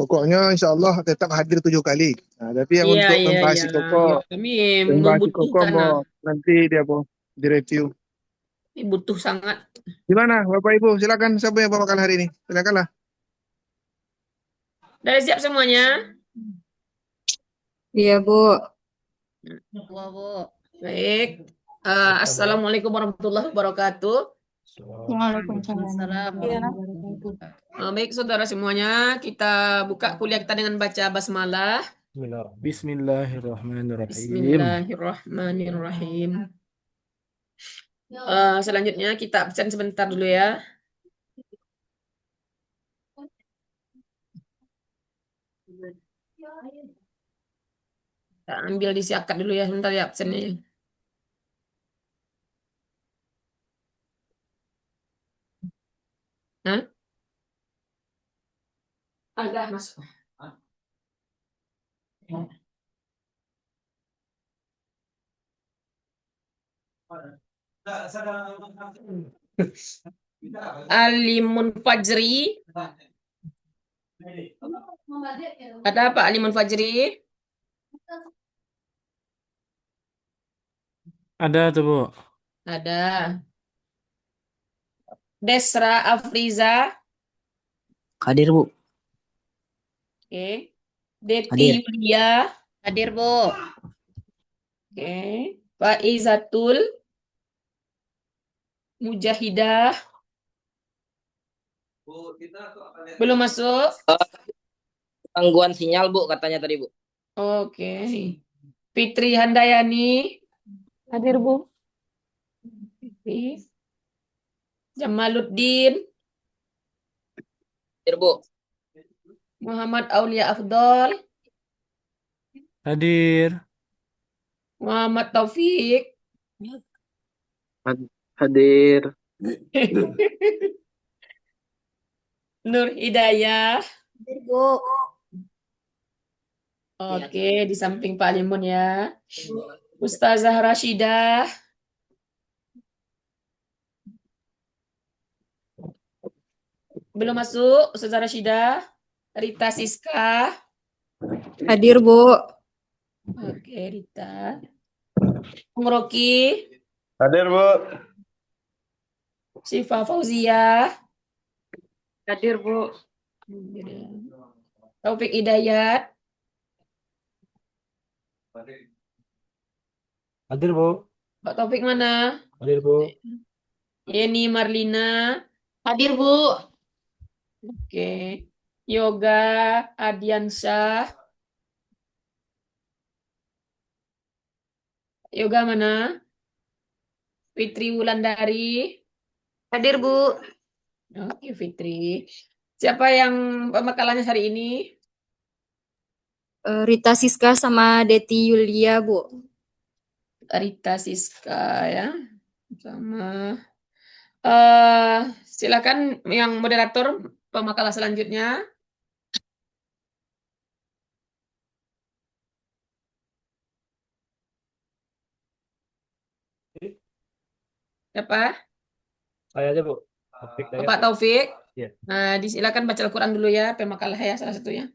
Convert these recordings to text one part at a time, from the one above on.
Pokoknya insya Allah tetap hadir 7 kali. Nah, tapi yang Iya, untuk iya, membahas iya. si Koko, Ya, kami membahas si Koko membutuhkan, mau nah. nanti dia mau direview. Ini butuh sangat. Gimana Bapak Ibu? Silakan siapa yang bawakan hari ini? Silakanlah. Udah siap semuanya? Iya, Bu. Baik. Assalamualaikum warahmatullahi wabarakatuh. Waalaikumsalam warahmatullahi wabarakatuh. Baik, saudara semuanya, kita buka kuliah kita dengan baca basmalah. Bismillahirrahmanirrahim. Bismillahirrahmanirrahim. Selanjutnya kita absen sebentar dulu ya. Kita ambil disiapkan dulu ya, sebentar ya absennya. Hah? Agak masuk. Alimun Fajri. Ada apa Alimun Fajri? Ada tuh, Bu. Ada. Desra Afriza. Hadir, Bu. Oke. Deti Hadir. Yulia. Hadir, Bu. Oke. Faizatul Mujahidah. Belum masuk? Gangguan sinyal, Bu, katanya tadi, Bu. Oke. Fitri Handayani. Hadir, Bu. Jamaluddin. Hadir, Bu. Muhammad Aulia Afdol. Hadir. Muhammad Taufik. Hadir. Nur Hidayah. Hadir, Bu. Oke, di samping Pak Limun ya. Ustazah Rashidah. Belum masuk, Ustazah Rashidah. Rita Siska. Hadir, Bu. Oke, Rita. Bung Roki. Hadir, Bu. Syifa Fauzia. Hadir, Bu. Taufik Hidayat. Hadir, Bu. Pak Taufik mana? Hadir, Bu. Yeni Marlina. Hadir, Bu. Oke. Yoga Adiansyah. Yoga mana? Fitri Wulandari. Hadir, Bu. Oke, Fitri. Siapa yang pembekalannya hari ini? Rita Siska sama Deti Yulia, Bu. Rita Siska ya. Sama. Silakan yang moderator pemakalan selanjutnya. Siapa? Saya aja, Bu. Taufik Dayat. Bapak Taufik. Iya. Nah, disilakan baca Al-Quran dulu ya, pemakalah ya salah satunya.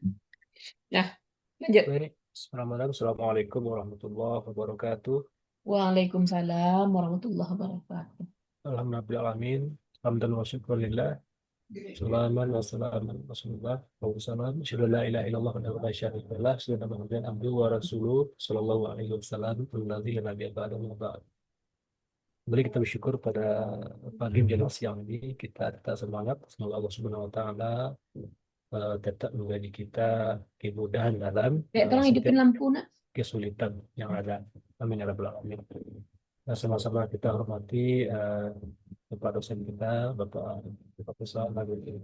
Nah, lanjut. Baik. Assalamualaikum warahmatullahi wabarakatuh. Waalaikumsalam warahmatullahi wabarakatuh. Alhamdulillahirrahmanirrahim. Hamdan wa syukurillah. Salaman wa salaman Rasulullah. Wa salam. Asyhadu an la ilaha illallah wa la syarika lah. Asyhadu anna Muhammadan abduhu wa rasuluh. Sallallahu alaihi wasallam. Alladzi la nabiyya ba'dahu wa ba'd. Mari kita bersyukur pada pagi menjelang siang ini kita tetap semangat. Semoga Allah Subhanahu wa taala tetap memberi kita kemudahan dalam Tolong hidupin setiap lampu, nak. kesulitan yang ada. Amin ya rabbal alamin. Nah, sama-sama kita hormati Bapak dosen kita, Bapak Profesor Nabil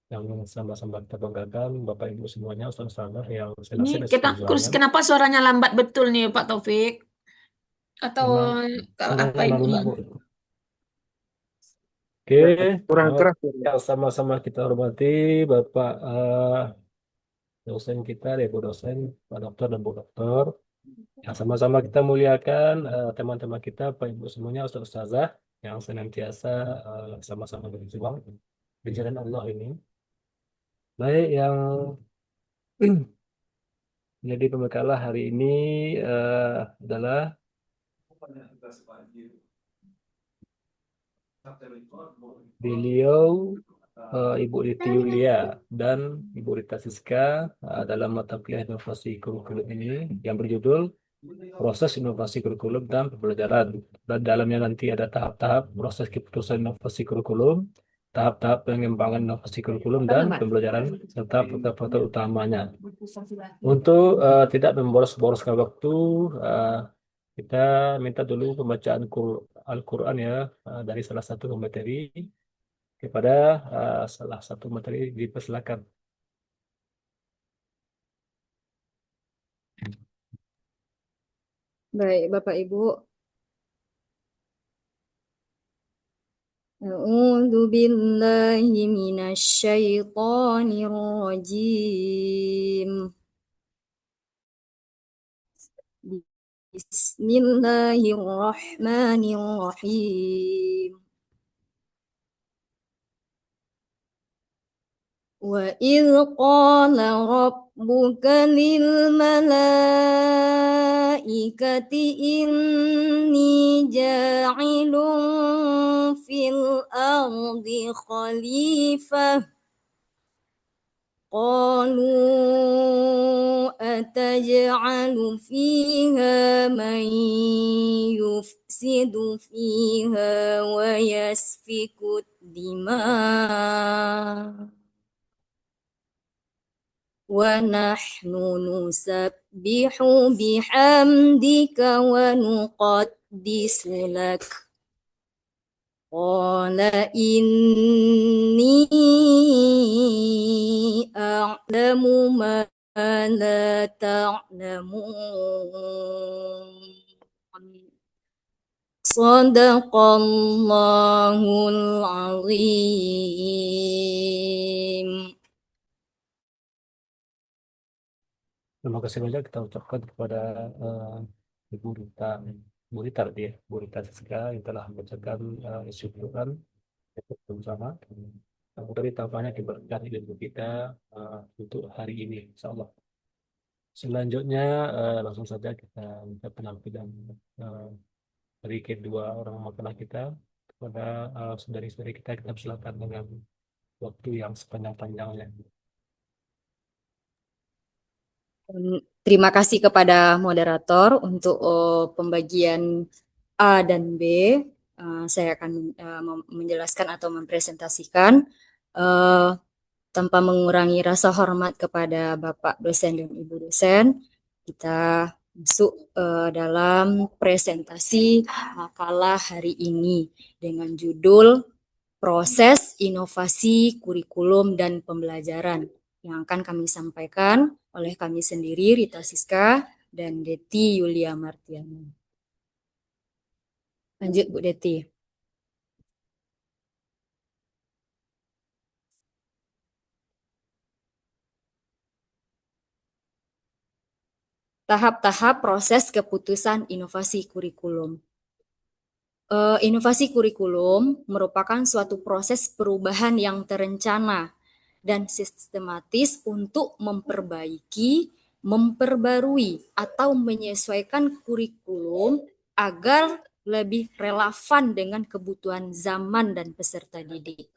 yang sama-sama kita banggakan, Bapak Ibu semuanya, saudara-saudara yang Ini senasib dan seperjuangan. kenapa suaranya lambat betul nih, Pak Taufik? Atau Memang apa ini? Bu. Oke, Kurang keras. yang sama-sama kita hormati Bapak dosen kita, Ibu dosen, Pak Dokter dan Bu Dokter. Yang sama-sama kita muliakan teman-teman kita, Pak Ibu semuanya, Ustazah yang senantiasa sama-sama berjuang di jalan Allah ini. Baik, yang jadi pembekalan hari ini adalah beliau Ibu Riti Yulia dan Ibu Rita Siska dalam mata kuliah inovasi kurikulum ini yang berjudul proses inovasi kurikulum dan pembelajaran. Dan dalamnya nanti ada tahap-tahap proses keputusan inovasi kurikulum, tahap-tahap pengembangan inovasi kurikulum dan pembelajaran serta faktor-faktor utamanya. Untuk tidak memboros-boroskan waktu, eh, kita minta dulu pembacaan Al-Quran ya dari salah satu materi kepada salah satu materi dipersilakan. Baik, Bapak Ibu. A'udzu billahi minasyaitonir rajim. Bismillahirrahmanirrahim. وَإِذْ قَالَ رَبُّكَ لِلْمَلَائِكَةِ إِنِّي جَاعِلٌ فِي الْأَرْضِ خَلِيفَةً قالوا أتجعل فيها من يفسد فيها ويسفك الدماء ونحن نسبح بحمدك ونقدس لك قال إني أعلم ما لا تعلمون صدق الله العظيم. Terima kasih banyak kita ucapkan kepada Ibu Rita, Bu Rita tadi ya, Bu Rita Siska yang telah membacakan isi Quran bersama. Aku tadi tampaknya diberkati ilmu kita untuk hari ini, insya Allah. Selanjutnya langsung saja kita minta penampilan eh, dari kedua orang mempelai kita kepada saudari-saudari kita silakan dengan waktu yang sepanjang-panjangnya. Terima kasih kepada moderator untuk pembagian A dan B. Saya akan menjelaskan atau mempresentasikan tanpa mengurangi rasa hormat kepada Bapak dosen dan Ibu dosen. Kita masuk dalam presentasi makalah hari ini dengan judul Proses Inovasi Kurikulum dan Pembelajaran yang akan kami sampaikan oleh kami sendiri, Rita Siska dan Deti Yulia Martiana. Lanjut, Bu Deti. Tahap-tahap proses keputusan inovasi kurikulum. Inovasi kurikulum merupakan suatu proses perubahan yang terencana dan sistematis untuk memperbaiki, memperbarui, atau menyesuaikan kurikulum agar lebih relevan dengan kebutuhan zaman dan peserta didik.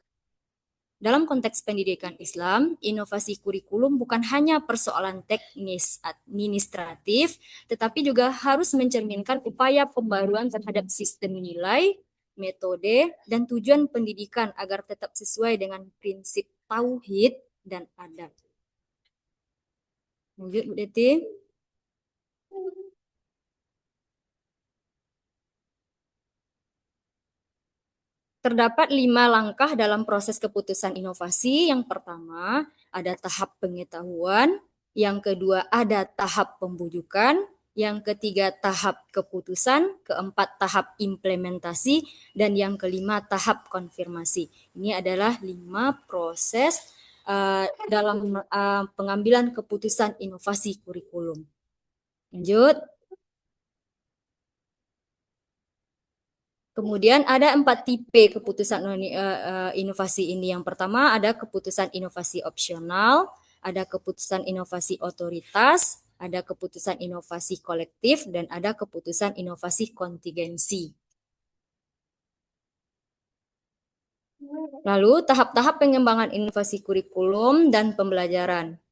Dalam konteks pendidikan Islam, inovasi kurikulum bukan hanya persoalan teknis administratif, tetapi juga harus mencerminkan upaya pembaruan terhadap sistem nilai, metode, dan tujuan pendidikan agar tetap sesuai dengan prinsip tauhid dan adab. Lanjut, Bu Deti. Terdapat 5 langkah dalam proses keputusan inovasi. Yang pertama, ada tahap pengetahuan. Yang kedua, ada tahap pembujukan. Yang ketiga, tahap keputusan. Keempat, tahap implementasi. Dan yang kelima, tahap konfirmasi. Ini adalah 5 proses dalam pengambilan keputusan inovasi kurikulum. Lanjut. Kemudian ada 4 tipe keputusan inovasi ini. Yang pertama ada keputusan inovasi opsional, ada keputusan inovasi otoritas, ada keputusan inovasi kolektif, dan ada keputusan inovasi kontingensi. Lalu tahap-tahap pengembangan inovasi kurikulum dan pembelajaran.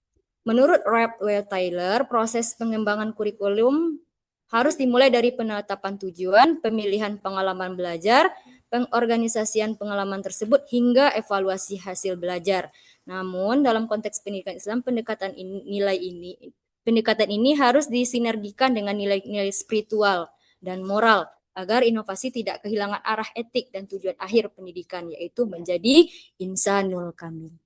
Menurut Ralph Taylor, proses pengembangan kurikulum harus dimulai dari penetapan tujuan, pemilihan pengalaman belajar, pengorganisasian pengalaman tersebut, hingga evaluasi hasil belajar. Namun, dalam konteks pendidikan Islam, pendekatan ini harus disinergikan dengan nilai-nilai spiritual dan moral, agar inovasi tidak kehilangan arah etik dan tujuan akhir pendidikan, yaitu menjadi insanul kamil.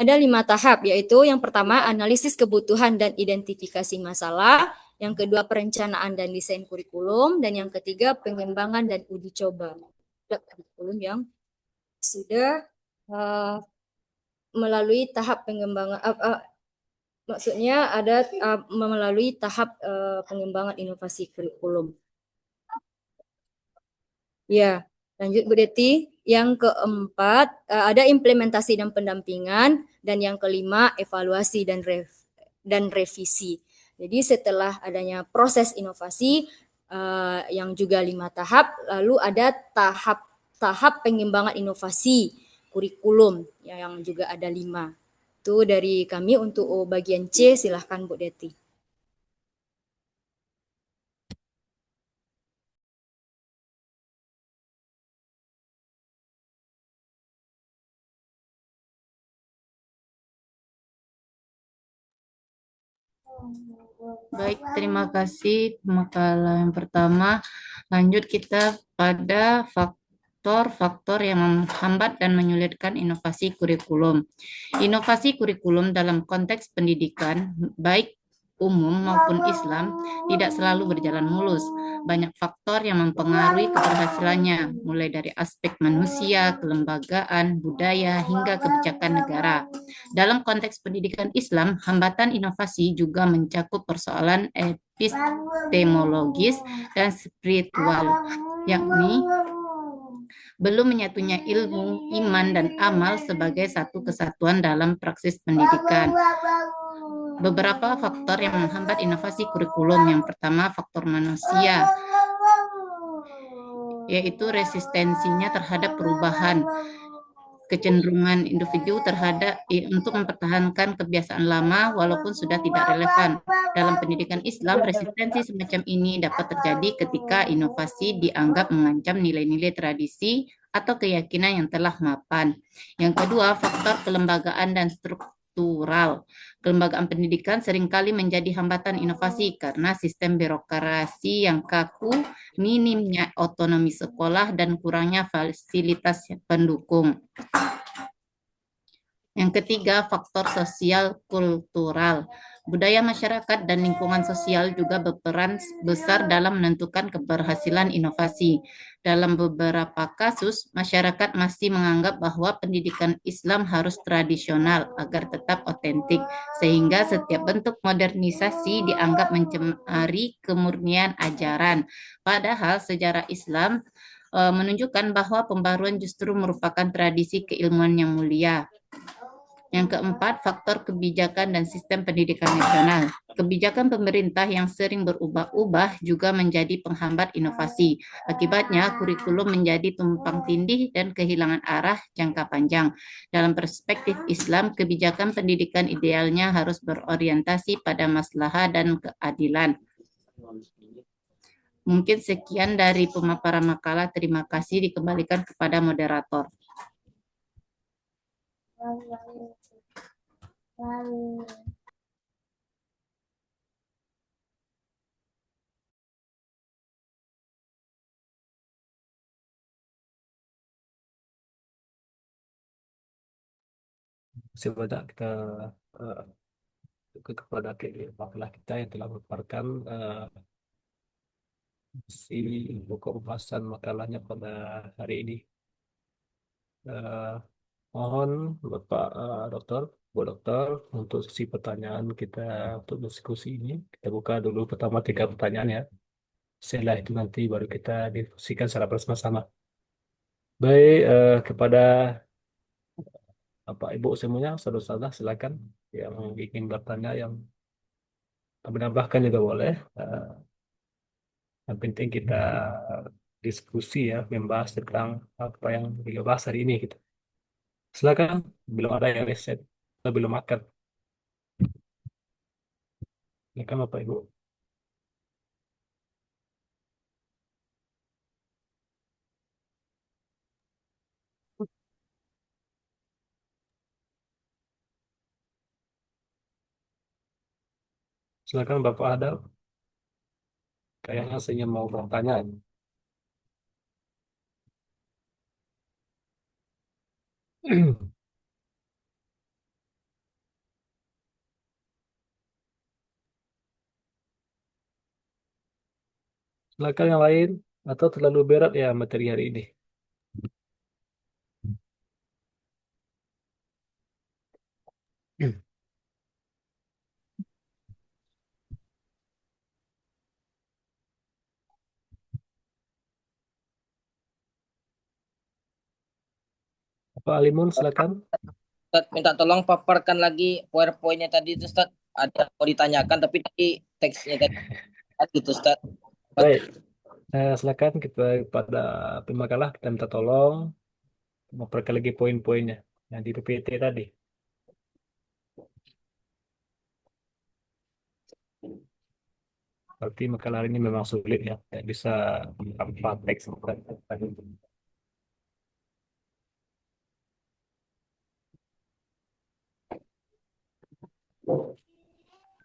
Ada 5 tahap, yaitu yang pertama analisis kebutuhan dan identifikasi masalah, yang kedua perencanaan dan desain kurikulum, dan yang ketiga pengembangan dan uji coba. Kurikulum yang sudah melalui tahap pengembangan, maksudnya ada melalui tahap pengembangan inovasi kurikulum. Ya, lanjut Bu Deti. Yang keempat, ada implementasi dan pendampingan, dan yang kelima evaluasi dan revisi. Jadi setelah adanya proses inovasi yang juga 5 tahap, lalu ada tahap pengembangan inovasi kurikulum yang juga ada 5. Itu dari kami. Untuk bagian C, silahkan Bu Deti. Baik, terima kasih makalah yang pertama. Lanjut kita pada faktor-faktor yang menghambat dan menyulitkan inovasi kurikulum. Inovasi kurikulum dalam konteks pendidikan, baik umum maupun Islam, tidak selalu berjalan mulus. Banyak faktor yang mempengaruhi keberhasilannya, mulai dari aspek manusia, kelembagaan, budaya, hingga kebijakan negara. Dalam konteks pendidikan Islam, hambatan inovasi juga mencakup persoalan epistemologis dan spiritual, yakni belum menyatunya ilmu, iman, dan amal sebagai satu kesatuan dalam praksis pendidikan. Beberapa faktor yang menghambat inovasi kurikulum. Yang pertama, faktor manusia, yaitu resistensinya terhadap perubahan, kecenderungan individu untuk mempertahankan kebiasaan lama walaupun sudah tidak relevan. Dalam pendidikan Islam, resistensi semacam ini dapat terjadi ketika inovasi dianggap mengancam nilai-nilai tradisi atau keyakinan yang telah mapan. Yang kedua, faktor kelembagaan dan struktural. Kelembagaan pendidikan seringkali menjadi hambatan inovasi karena sistem birokrasi yang kaku, minimnya otonomi sekolah, dan kurangnya fasilitas pendukung. Yang ketiga, faktor sosial kultural. Budaya masyarakat dan lingkungan sosial juga berperan besar dalam menentukan keberhasilan inovasi. Dalam beberapa kasus, masyarakat masih menganggap bahwa pendidikan Islam harus tradisional agar tetap otentik, sehingga setiap bentuk modernisasi dianggap mencemari kemurnian ajaran. Padahal sejarah Islam menunjukkan bahwa pembaruan justru merupakan tradisi keilmuan yang mulia. Yang keempat, faktor kebijakan dan sistem pendidikan nasional. Kebijakan pemerintah yang sering berubah-ubah juga menjadi penghambat inovasi. Akibatnya, kurikulum menjadi tumpang tindih dan kehilangan arah jangka panjang. Dalam perspektif Islam, kebijakan pendidikan idealnya harus berorientasi pada maslahah dan keadilan. Mungkin sekian dari pemaparan makalah. Terima kasih, dikembalikan kepada moderator. Sebentar kita kepada makalah kita yang telah memaparkan isi pokok pembahasan makalahnya pada hari ini. Mohon Bapak Dokter Bu Dokter, untuk sesi pertanyaan kita untuk diskusi ini, kita buka dulu pertama 3 pertanyaan ya. Setelah itu nanti baru kita diskusikan secara bersama-sama. Baik, kepada Bapak Ibu semuanya, saudara-saudara silakan yang ingin bertanya, yang menambahkan juga boleh. Yang penting kita diskusi ya, membahas tentang apa yang beliau bahas hari ini gitu. Silakan, belum ada yang riset, kita belum makan. Silakan Bapak Ibu. Silakan Bapak Adal, kayaknya saya mau bertanya. Silakan yang lain, atau terlalu berat ya materi hari ini. Pak Alimun, silakan. Ustaz, minta tolong paparkan lagi PowerPoint-nya tadi itu Ustaz. Ada mau ditanyakan tapi tadi teksnya tadi gitu Ustaz. Baik, silakan kita pada pemakalah kita minta tolong memperbaiki lagi poin-poinnya yang di PPT tadi. Berarti makalah hari ini memang sulit ya, tidak bisa tanpa teks.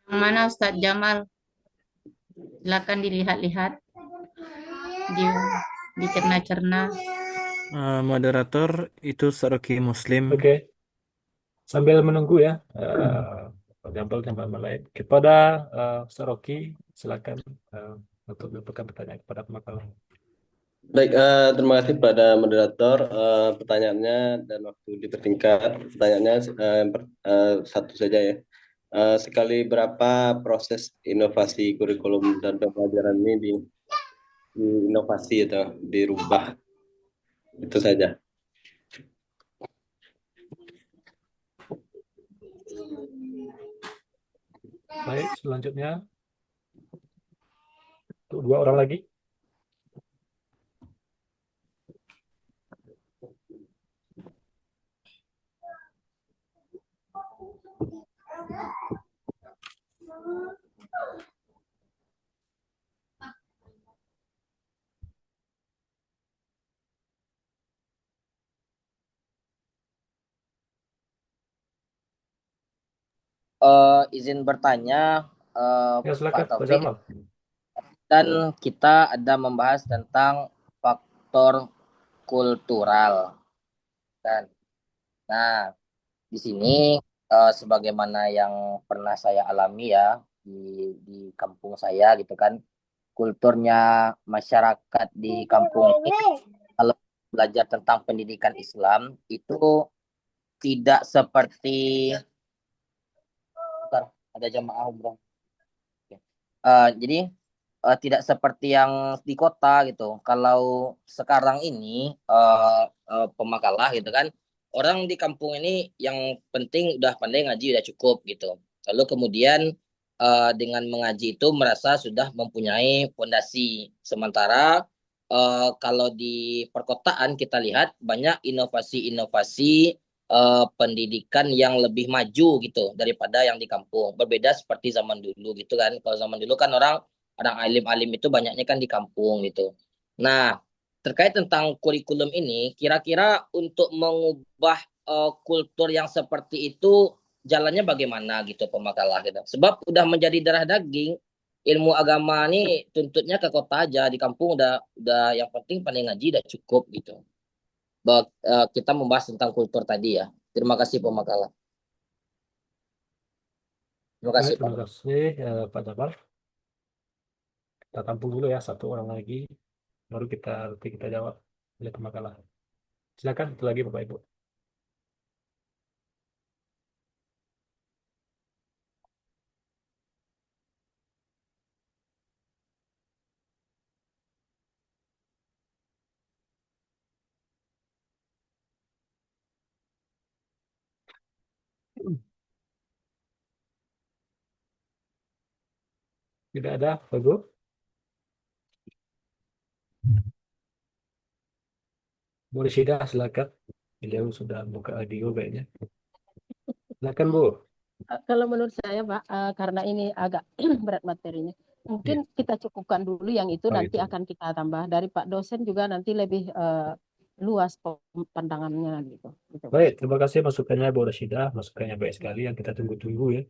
Yang mana Ustadz Jamal? Silakan dilihat-lihat, di dicerna-cerna. Moderator itu Saroki Muslim. Oke, sambil menunggu ya, jambal lain. Kepada Saroki, silakan untuk memberikan pertanyaan kepada pemakalah. Baik, terima kasih pada moderator. Pertanyaannya dan waktu dipertingkat. Pertanyaannya satu saja ya. Sekali berapa proses inovasi kurikulum dan pembelajaran ini diinovasi atau dirubah? Itu saja. Baik, selanjutnya untuk 2 orang lagi. Izin bertanya Ya, Pak silakan, Pak Taufik, Jamal. dan kita ada membahas tentang faktor kultural kan. Nah, di sini sebagaimana yang pernah saya alami ya di kampung saya gitu kan, kulturnya masyarakat di kampung ini kalau belajar tentang pendidikan Islam itu tidak seperti, bentar, ada jamaah umroh. Jadi tidak seperti yang di kota gitu. Kalau sekarang ini pemakalah gitu kan, orang di kampung ini yang penting udah pandai ngaji udah cukup gitu. Lalu kemudian dengan mengaji itu merasa sudah mempunyai fondasi. Sementara kalau di perkotaan kita lihat banyak inovasi-inovasi pendidikan yang lebih maju gitu daripada yang di kampung. Berbeda seperti zaman dulu gitu kan. Kalau zaman dulu kan orang alim-alim itu banyaknya kan di kampung gitu. Nah, terkait tentang kurikulum ini, kira-kira untuk mengubah kultur yang seperti itu jalannya bagaimana gitu pemakalah gitu. Sebab udah menjadi darah daging, ilmu agama ini tuntutnya ke kota aja, di kampung udah yang penting pandai ngaji udah cukup gitu. Kita membahas tentang kultur tadi ya. Terima kasih pemakalah. Terima Baik, kasih Pak. terima kasih Pak Jamal. Kita tampung dulu ya 1 orang lagi, baru kita jawab oleh pemakalah. Silakan, itu lagi Bapak Ibu. Tidak ada, Pak Ibu? Bu Rishida, silakan. Beliau sudah buka audio kayaknya. Silakan, Bu. Kalau menurut saya, Pak, karena ini agak berat materinya, mungkin kita cukupkan dulu yang itu, Oh, nanti itu. akan kita tambah. Dari Pak dosen juga nanti lebih luas pandangannya gitu. Gitu, Pak. Baik, terima kasih masukannya Bu Rashida, masukannya baik sekali yang kita tunggu-tunggu ya.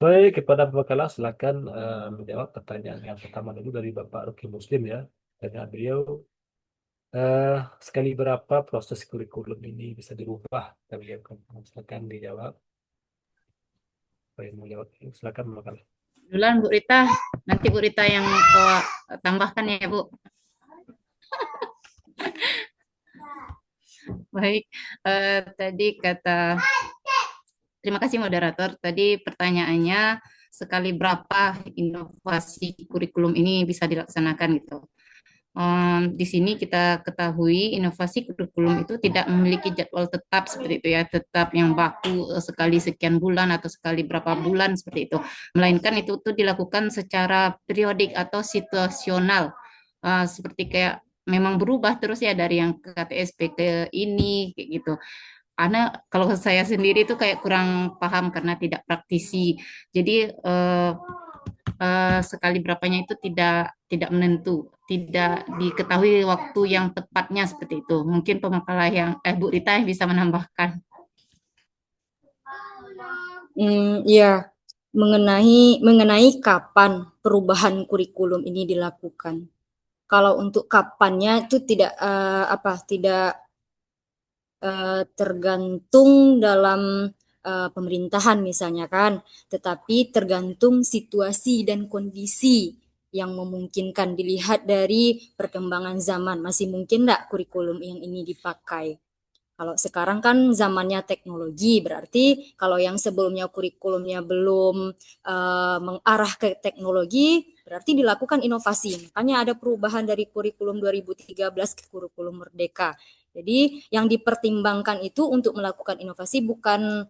Baik, kepada pembekalan silakan menjawab pertanyaan yang pertama dulu dari Bapak Ruki Muslim ya. Tanya beliau, sekali berapa proses kurikulum ini bisa dirubah? Beliau silakan dijawab. Baik, mau jawab, silakan pembekalan. Duluan Bu Rita, nanti Bu Rita yang tambahkan ya Bu. Baik, tadi terima kasih moderator. Tadi pertanyaannya sekali berapa inovasi kurikulum ini bisa dilaksanakan gitu. Di sini kita ketahui inovasi kurikulum itu tidak memiliki jadwal tetap seperti itu ya, tetap yang baku sekali sekian bulan atau sekali berapa bulan seperti itu. Melainkan itu tuh dilakukan secara periodik atau situasional. Seperti kayak memang berubah terus ya dari yang ke KTSP ke ini kayak gitu. Karena kalau saya sendiri itu kayak kurang paham karena tidak praktisi. Jadi sekali berapanya itu tidak menentu, tidak diketahui waktu yang tepatnya seperti itu. Mungkin pemakalah yang Bu Rita yang bisa menambahkan. Ya, mengenai kapan perubahan kurikulum ini dilakukan. Kalau untuk kapannya itu tidak tergantung dalam pemerintahan misalnya kan, tetapi tergantung situasi dan kondisi yang memungkinkan dilihat dari perkembangan zaman. Masih mungkin enggak kurikulum yang ini dipakai? Kalau sekarang kan zamannya teknologi, berarti kalau yang sebelumnya kurikulumnya belum mengarah ke teknologi, berarti dilakukan inovasi. Makanya ada perubahan dari kurikulum 2013 ke kurikulum Merdeka. Jadi yang dipertimbangkan itu untuk melakukan inovasi bukan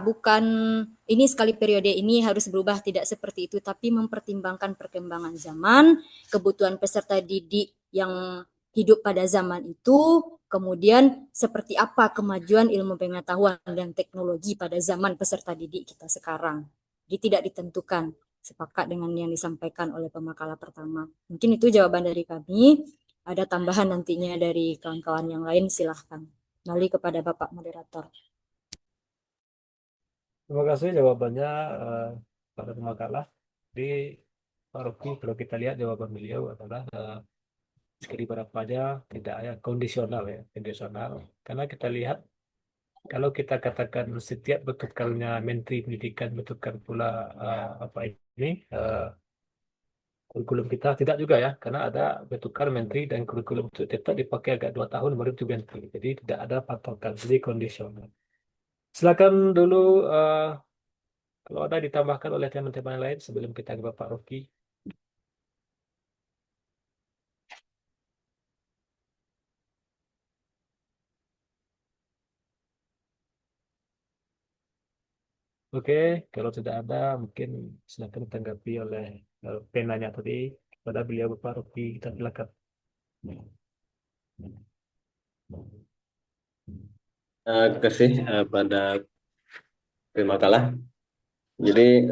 bukan ini sekali periode ini harus berubah, tidak seperti itu, tapi mempertimbangkan perkembangan zaman, kebutuhan peserta didik yang hidup pada zaman itu, kemudian seperti apa kemajuan ilmu pengetahuan dan teknologi pada zaman peserta didik kita sekarang. Jadi tidak ditentukan, sepakat dengan yang disampaikan oleh pemakalah pertama. Mungkin itu jawaban dari kami. Ada tambahan nantinya dari kawan-kawan yang lain, silahkan. Kembali kepada Bapak Moderator. Terima kasih jawabannya pada pemakalah. Di Pak Rocky, kalau kita lihat jawaban beliau adalah sekali berapa aja, tidak ya kondisional ya, kondisional. Karena kita lihat kalau kita katakan setiap bertukarnya Menteri Pendidikan bertukar pula ini kurikulum kita, tidak juga ya, karena ada bertukar Menteri dan kurikulum itu tetap dipakai agak 2 tahun baru itu ganti. Jadi tidak ada patokan, jadi kondisional. Silakan dulu kalau ada ditambahkan oleh teman-teman lain sebelum kita ke Bapak Rocky. Oke, kalau tidak ada mungkin silakan ditanggapi oleh penanya tadi pada beliau Bapak Rocky, kita silakan. Terima kasih pada pemakalah. Jadi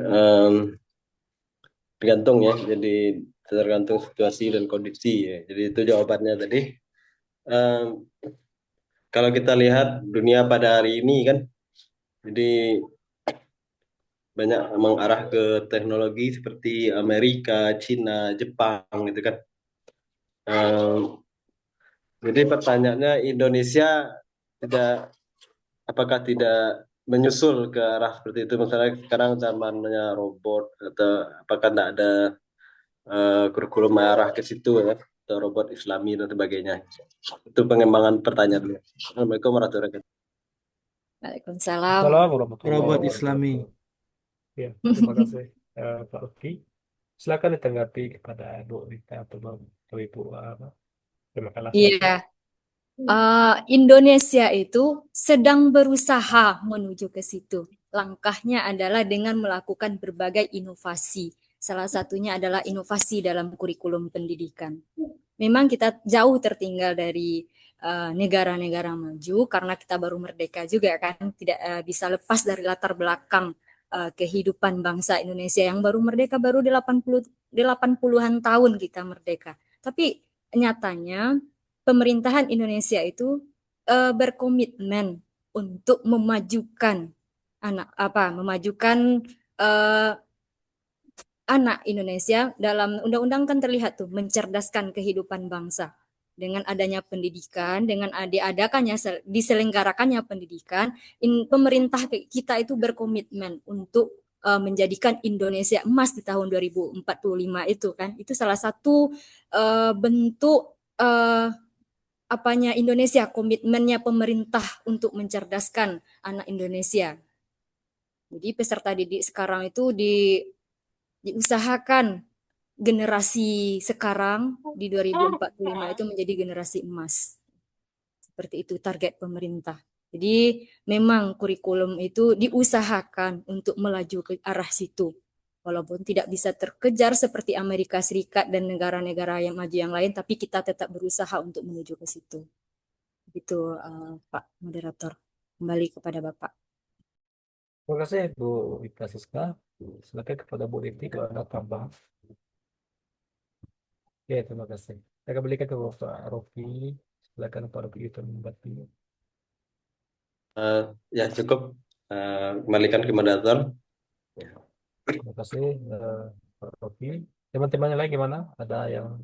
tergantung ya, jadi tergantung situasi dan kondisi ya. Jadi itu jawabannya tadi. Kalau kita lihat dunia pada hari ini kan, jadi banyak mengarah ke teknologi seperti Amerika, Cina, Jepang gitu kan. Jadi pertanyaannya Indonesia apakah tidak menyusul ke arah seperti itu? Misalnya sekarang zamannya robot, atau apakah tidak ada kurikulum arah ke situ ya, atau robot Islami dan sebagainya? Itu pengembangan pertanyaannya. Assalamualaikum warahmatullahi wabarakatuh. Waalaikumsalam. Salam warahmatullahi Robot wabarakatuh. Islami. Ya, terima kasih Pak Rocky. Silakan ditanggapi kepada Bu Rita atau Ibu pemakalah. Iya. Indonesia itu sedang berusaha menuju ke situ. Langkahnya adalah dengan melakukan berbagai inovasi Salah satunya adalah inovasi dalam kurikulum pendidikan. Memang kita jauh tertinggal dari negara-negara maju karena kita baru merdeka juga kan, tidak bisa lepas dari latar belakang kehidupan bangsa Indonesia yang baru merdeka baru 80-an tahun kita merdeka. Tapi nyatanya pemerintahan Indonesia itu berkomitmen untuk memajukan anak Indonesia. Dalam undang-undang kan terlihat tuh mencerdaskan kehidupan bangsa dengan adanya pendidikan, dengan diselenggarakannya pendidikan. Pemerintah kita itu berkomitmen untuk menjadikan Indonesia emas di tahun 2045 itu kan. Itu salah satu bentuk Indonesia, komitmennya pemerintah untuk mencerdaskan anak Indonesia. Jadi peserta didik sekarang itu diusahakan generasi sekarang di 2045 itu menjadi generasi emas. Seperti itu target pemerintah. Jadi memang kurikulum itu diusahakan untuk melaju ke arah situ. Walaupun tidak bisa terkejar seperti Amerika Serikat dan negara-negara yang maju yang lain, tapi kita tetap berusaha untuk menuju ke situ. Itu Pak Moderator. Kembali kepada Bapak. Terima kasih Bu Ika Siska. Silakan kepada Bu Liti kalau ada tambahan. Oke, terima kasih. Saya kembalikan ke Bapak Rofi. Silakan Pak Rofi itu membati. Ya cukup, kembalikan ke moderator. Terima kasih Pak Rofi. Teman-teman yang lain gimana? Ada yang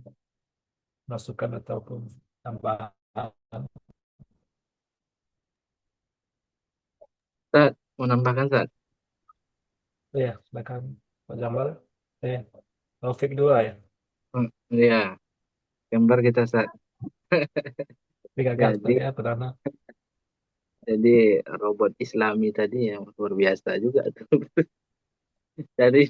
masukan ataupun tambahan? Ustaz, mau nambahkan Ustaz? Iya, silakan Pak Jamal. Taufik dulu ya. Iya, gambar kita Ustaz. Tiga Jadi, ya, Perdana. jadi robot Islami tadi yang luar biasa juga tuh. Jadi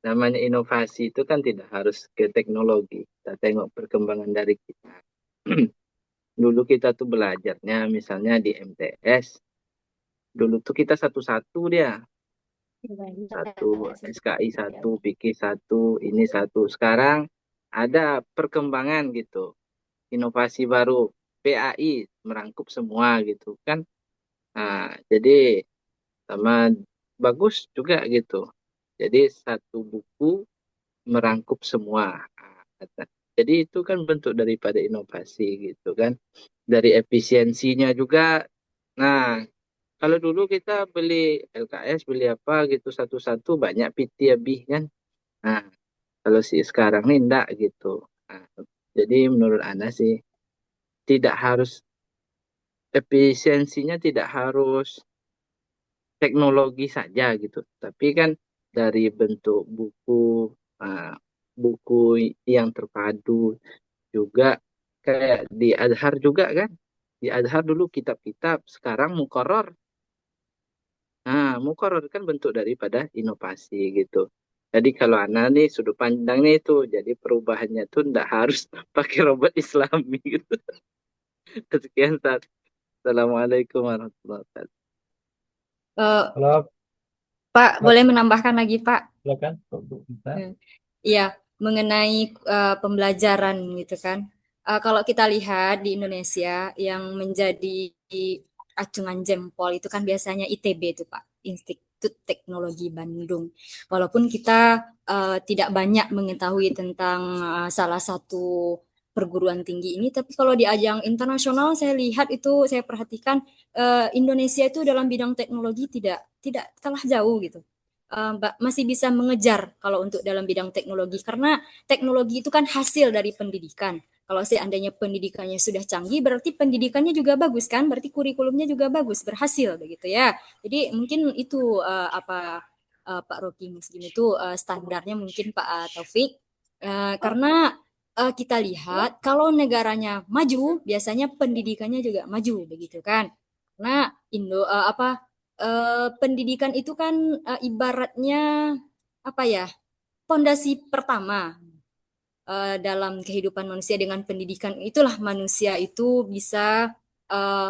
namanya inovasi itu kan tidak harus ke teknologi. Kita tengok perkembangan dari kita. Dulu kita tuh belajarnya misalnya di MTS. Dulu tuh kita satu-satu dia. Satu SKI satu, PIKI satu, ini satu. Sekarang ada perkembangan gitu. Inovasi baru. PAI merangkup semua gitu kan. Nah, jadi sama bagus juga gitu. Jadi satu buku merangkup semua. Jadi itu kan bentuk daripada inovasi gitu kan. Dari efisiensinya juga. Nah, kalau dulu kita beli LKS, beli apa gitu satu-satu banyak PT habis kan. Nah, kalau sekarang nih enggak gitu. Nah, jadi menurut Anda sih tidak harus efisiensinya tidak harus teknologi saja gitu. Tapi kan dari bentuk buku, buku yang terpadu juga kayak di Azhar juga kan. Di Azhar dulu kitab-kitab, sekarang mukoror. Nah, mukoror kan bentuk daripada inovasi gitu. Jadi kalau Ana nih sudut pandangnya itu, jadi perubahannya tuh nggak harus pakai robot Islami gitu. Sekian, Ustaz. Assalamualaikum warahmatullahi wabarakatuh. Halo, Pak, boleh menambahkan lagi Pak? silakan. Iya, mengenai pembelajaran gitu kan. Kalau kita lihat di Indonesia yang menjadi acungan jempol itu kan biasanya ITB itu Pak, Institut Teknologi Bandung. Walaupun kita tidak banyak mengetahui tentang salah satu perguruan tinggi ini, tapi kalau di ajang internasional saya lihat itu, saya perhatikan Indonesia itu dalam bidang teknologi tidak kalah jauh gitu. Masih bisa mengejar kalau untuk dalam bidang teknologi, karena teknologi itu kan hasil dari pendidikan. Kalau seandainya pendidikannya sudah canggih, berarti pendidikannya juga bagus kan, berarti kurikulumnya juga bagus, berhasil begitu ya. Jadi mungkin itu Pak Rocky Muslim itu standarnya mungkin Pak Taufik. Karena kita lihat kalau negaranya maju, biasanya pendidikannya juga maju begitu kan. Karena pendidikan itu kan ibaratnya pondasi pertama dalam kehidupan manusia. Dengan pendidikan itulah manusia itu bisa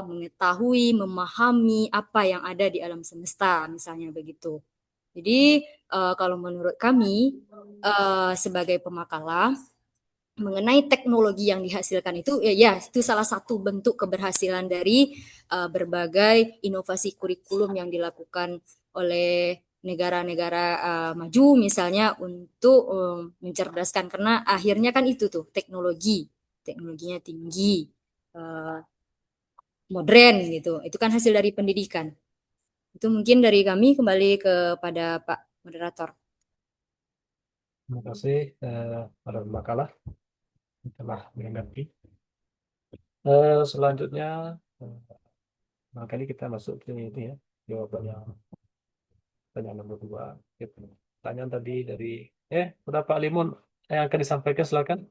mengetahui, memahami apa yang ada di alam semesta, misalnya begitu. Jadi kalau menurut kami sebagai pemakalah mengenai teknologi yang dihasilkan itu ya itu salah satu bentuk keberhasilan dari berbagai inovasi kurikulum yang dilakukan oleh negara-negara maju misalnya untuk mencerdaskan, karena akhirnya kan itu tuh teknologinya tinggi, modern gitu. Itu kan hasil dari pendidikan. Itu mungkin dari kami, kembali kepada Pak Moderator. Terima kasih pada makalah telah menanggapi. Selanjutnya kali kita masuk ke ini ya, jawabannya pertanyaan nomor 2. Pertanyaan tadi dari udah Pak Limun yang akan disampaikan, silakan.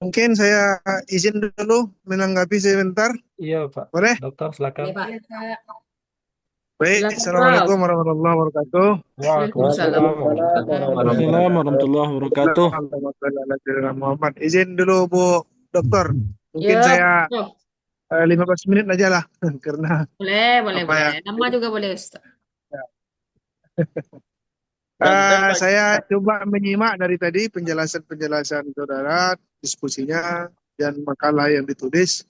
Mungkin saya izin dulu menanggapi sebentar. Iya Pak. Boleh? Dokter silakan. Pak. Baik, Silakan, Assalamualaikum warahmatullahi wabarakatuh. Waalaikumsalam. Waalaikumsalam warahmatullahi wabarakatuh. Muhammad. Izin dulu Bu Dokter. Mungkin Ya, saya oh, 15 menit aja lah karena boleh. apa ya? Nama juga boleh, Ustaz. Saya coba menyimak dari tadi penjelasan saudara, diskusinya dan makalah yang ditulis.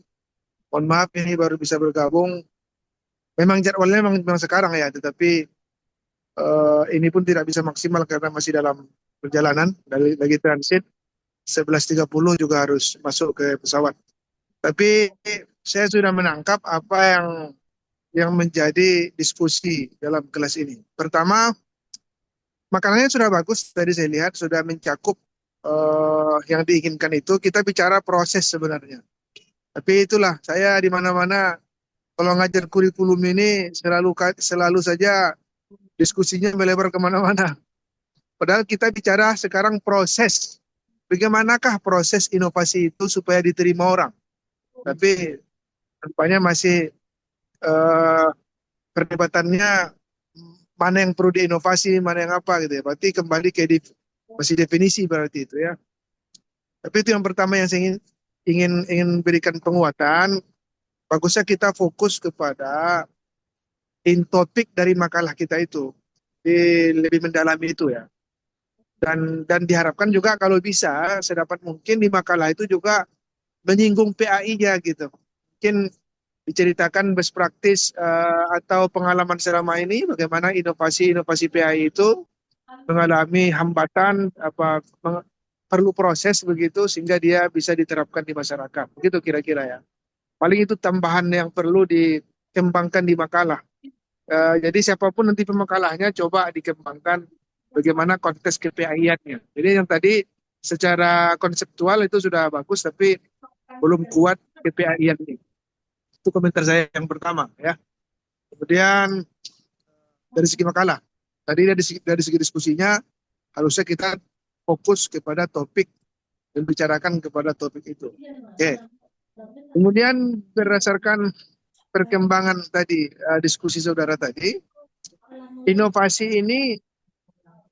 Mohon maaf ini baru bisa bergabung. Memang jadwalnya memang sekarang ya, tetapi ini pun tidak bisa maksimal karena masih dalam perjalanan lagi transit. 11.30 juga harus masuk ke pesawat. Tapi saya sudah menangkap apa yang menjadi diskusi dalam kelas ini. Pertama, makanannya sudah bagus, tadi saya lihat sudah mencakup yang diinginkan itu. Kita bicara proses sebenarnya. Tapi itulah, saya di mana-mana kalau ngajar kurikulum ini selalu saja diskusinya melebar kemana-mana. Padahal kita bicara sekarang proses. Bagaimanakah proses inovasi itu supaya diterima orang? Tapi nampaknya masih perdebatannya mana yang perlu diinovasi, mana yang apa gitu ya. Berarti kembali ke masih definisi berarti itu ya. Tapi itu yang pertama yang saya ingin berikan penguatan. Bagusnya kita fokus kepada topik dari makalah kita itu, lebih mendalami itu ya. Dan diharapkan juga kalau bisa sedapat mungkin di makalah itu juga menyinggung PAI-nya gitu. Mungkin diceritakan best practice atau pengalaman selama ini bagaimana inovasi PAI itu mengalami hambatan perlu proses begitu sehingga dia bisa diterapkan di masyarakat. Begitu kira-kira ya. Paling itu tambahan yang perlu dikembangkan di makalah. Jadi siapapun nanti pemakalahnya coba dikembangkan bagaimana konteks KPI-nya. Jadi yang tadi secara konseptual itu sudah bagus tapi belum kuat KPI-nya. Itu komentar saya yang pertama ya. Kemudian dari segi makalah, tadi dari segi diskusinya harusnya kita fokus kepada topik dan bicarakan kepada topik itu. Oke. Kemudian berdasarkan perkembangan tadi diskusi saudara tadi, inovasi ini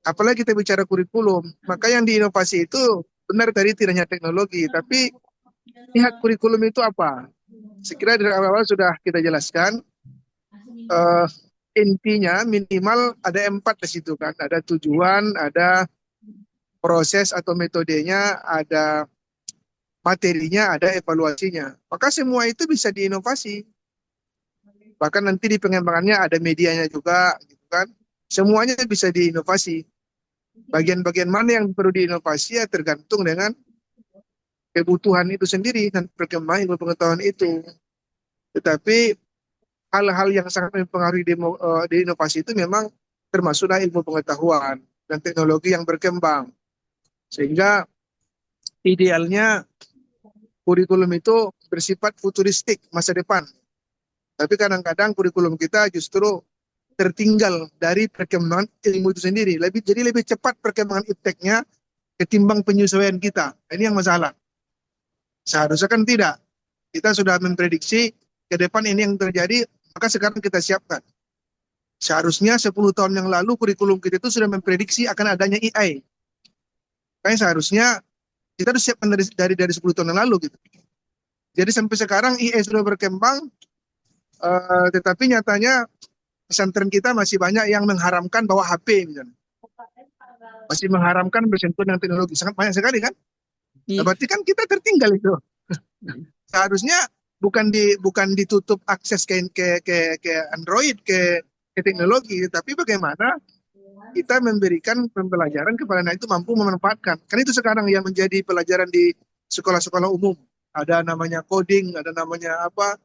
apalagi kita bicara kurikulum, maka yang diinovasi itu benar tadi tidak hanya teknologi, tapi lihat kurikulum itu apa. Sekira dari awal sudah kita jelaskan, intinya minimal ada 4 di situ kan, ada tujuan, ada proses atau metodenya, ada materinya, ada evaluasinya. Maka semua itu bisa diinovasi. Bahkan nanti di pengembangannya ada medianya juga, gitu kan. Semuanya bisa diinovasi. Bagian-bagian mana yang perlu diinovasi ya tergantung dengan kebutuhan itu sendiri dan perkembangan ilmu pengetahuan itu. Tetapi hal-hal yang sangat mempengaruhi di inovasi itu memang termasuklah ilmu pengetahuan dan teknologi yang berkembang. Sehingga idealnya kurikulum itu bersifat futuristik, masa depan. Tapi kadang-kadang kurikulum kita justru tertinggal dari perkembangan ilmu itu sendiri. Jadi lebih cepat perkembangan ipteknya ketimbang penyesuaian kita. Ini yang masalah. Seharusnya kan tidak. Kita sudah memprediksi ke depan ini yang terjadi, maka sekarang kita siapkan. Seharusnya 10 tahun yang lalu kurikulum kita itu sudah memprediksi akan adanya AI. Makanya seharusnya kita harus siapkan dari 10 tahun yang lalu gitu. Jadi sampai sekarang AI sudah berkembang, tetapi nyatanya pesantren kita masih banyak yang mengharamkan bawa HP misalnya. Masih mengharamkan bersentuh dengan teknologi. Sangat banyak sekali kan? Nah, berarti kan kita tertinggal itu. Seharusnya bukan ditutup akses ke Android, ke teknologi, tapi bagaimana kita memberikan pembelajaran kepada anak itu mampu memanfaatkan. Kan itu sekarang yang menjadi pelajaran di sekolah-sekolah umum. Ada namanya coding, ada namanya apa,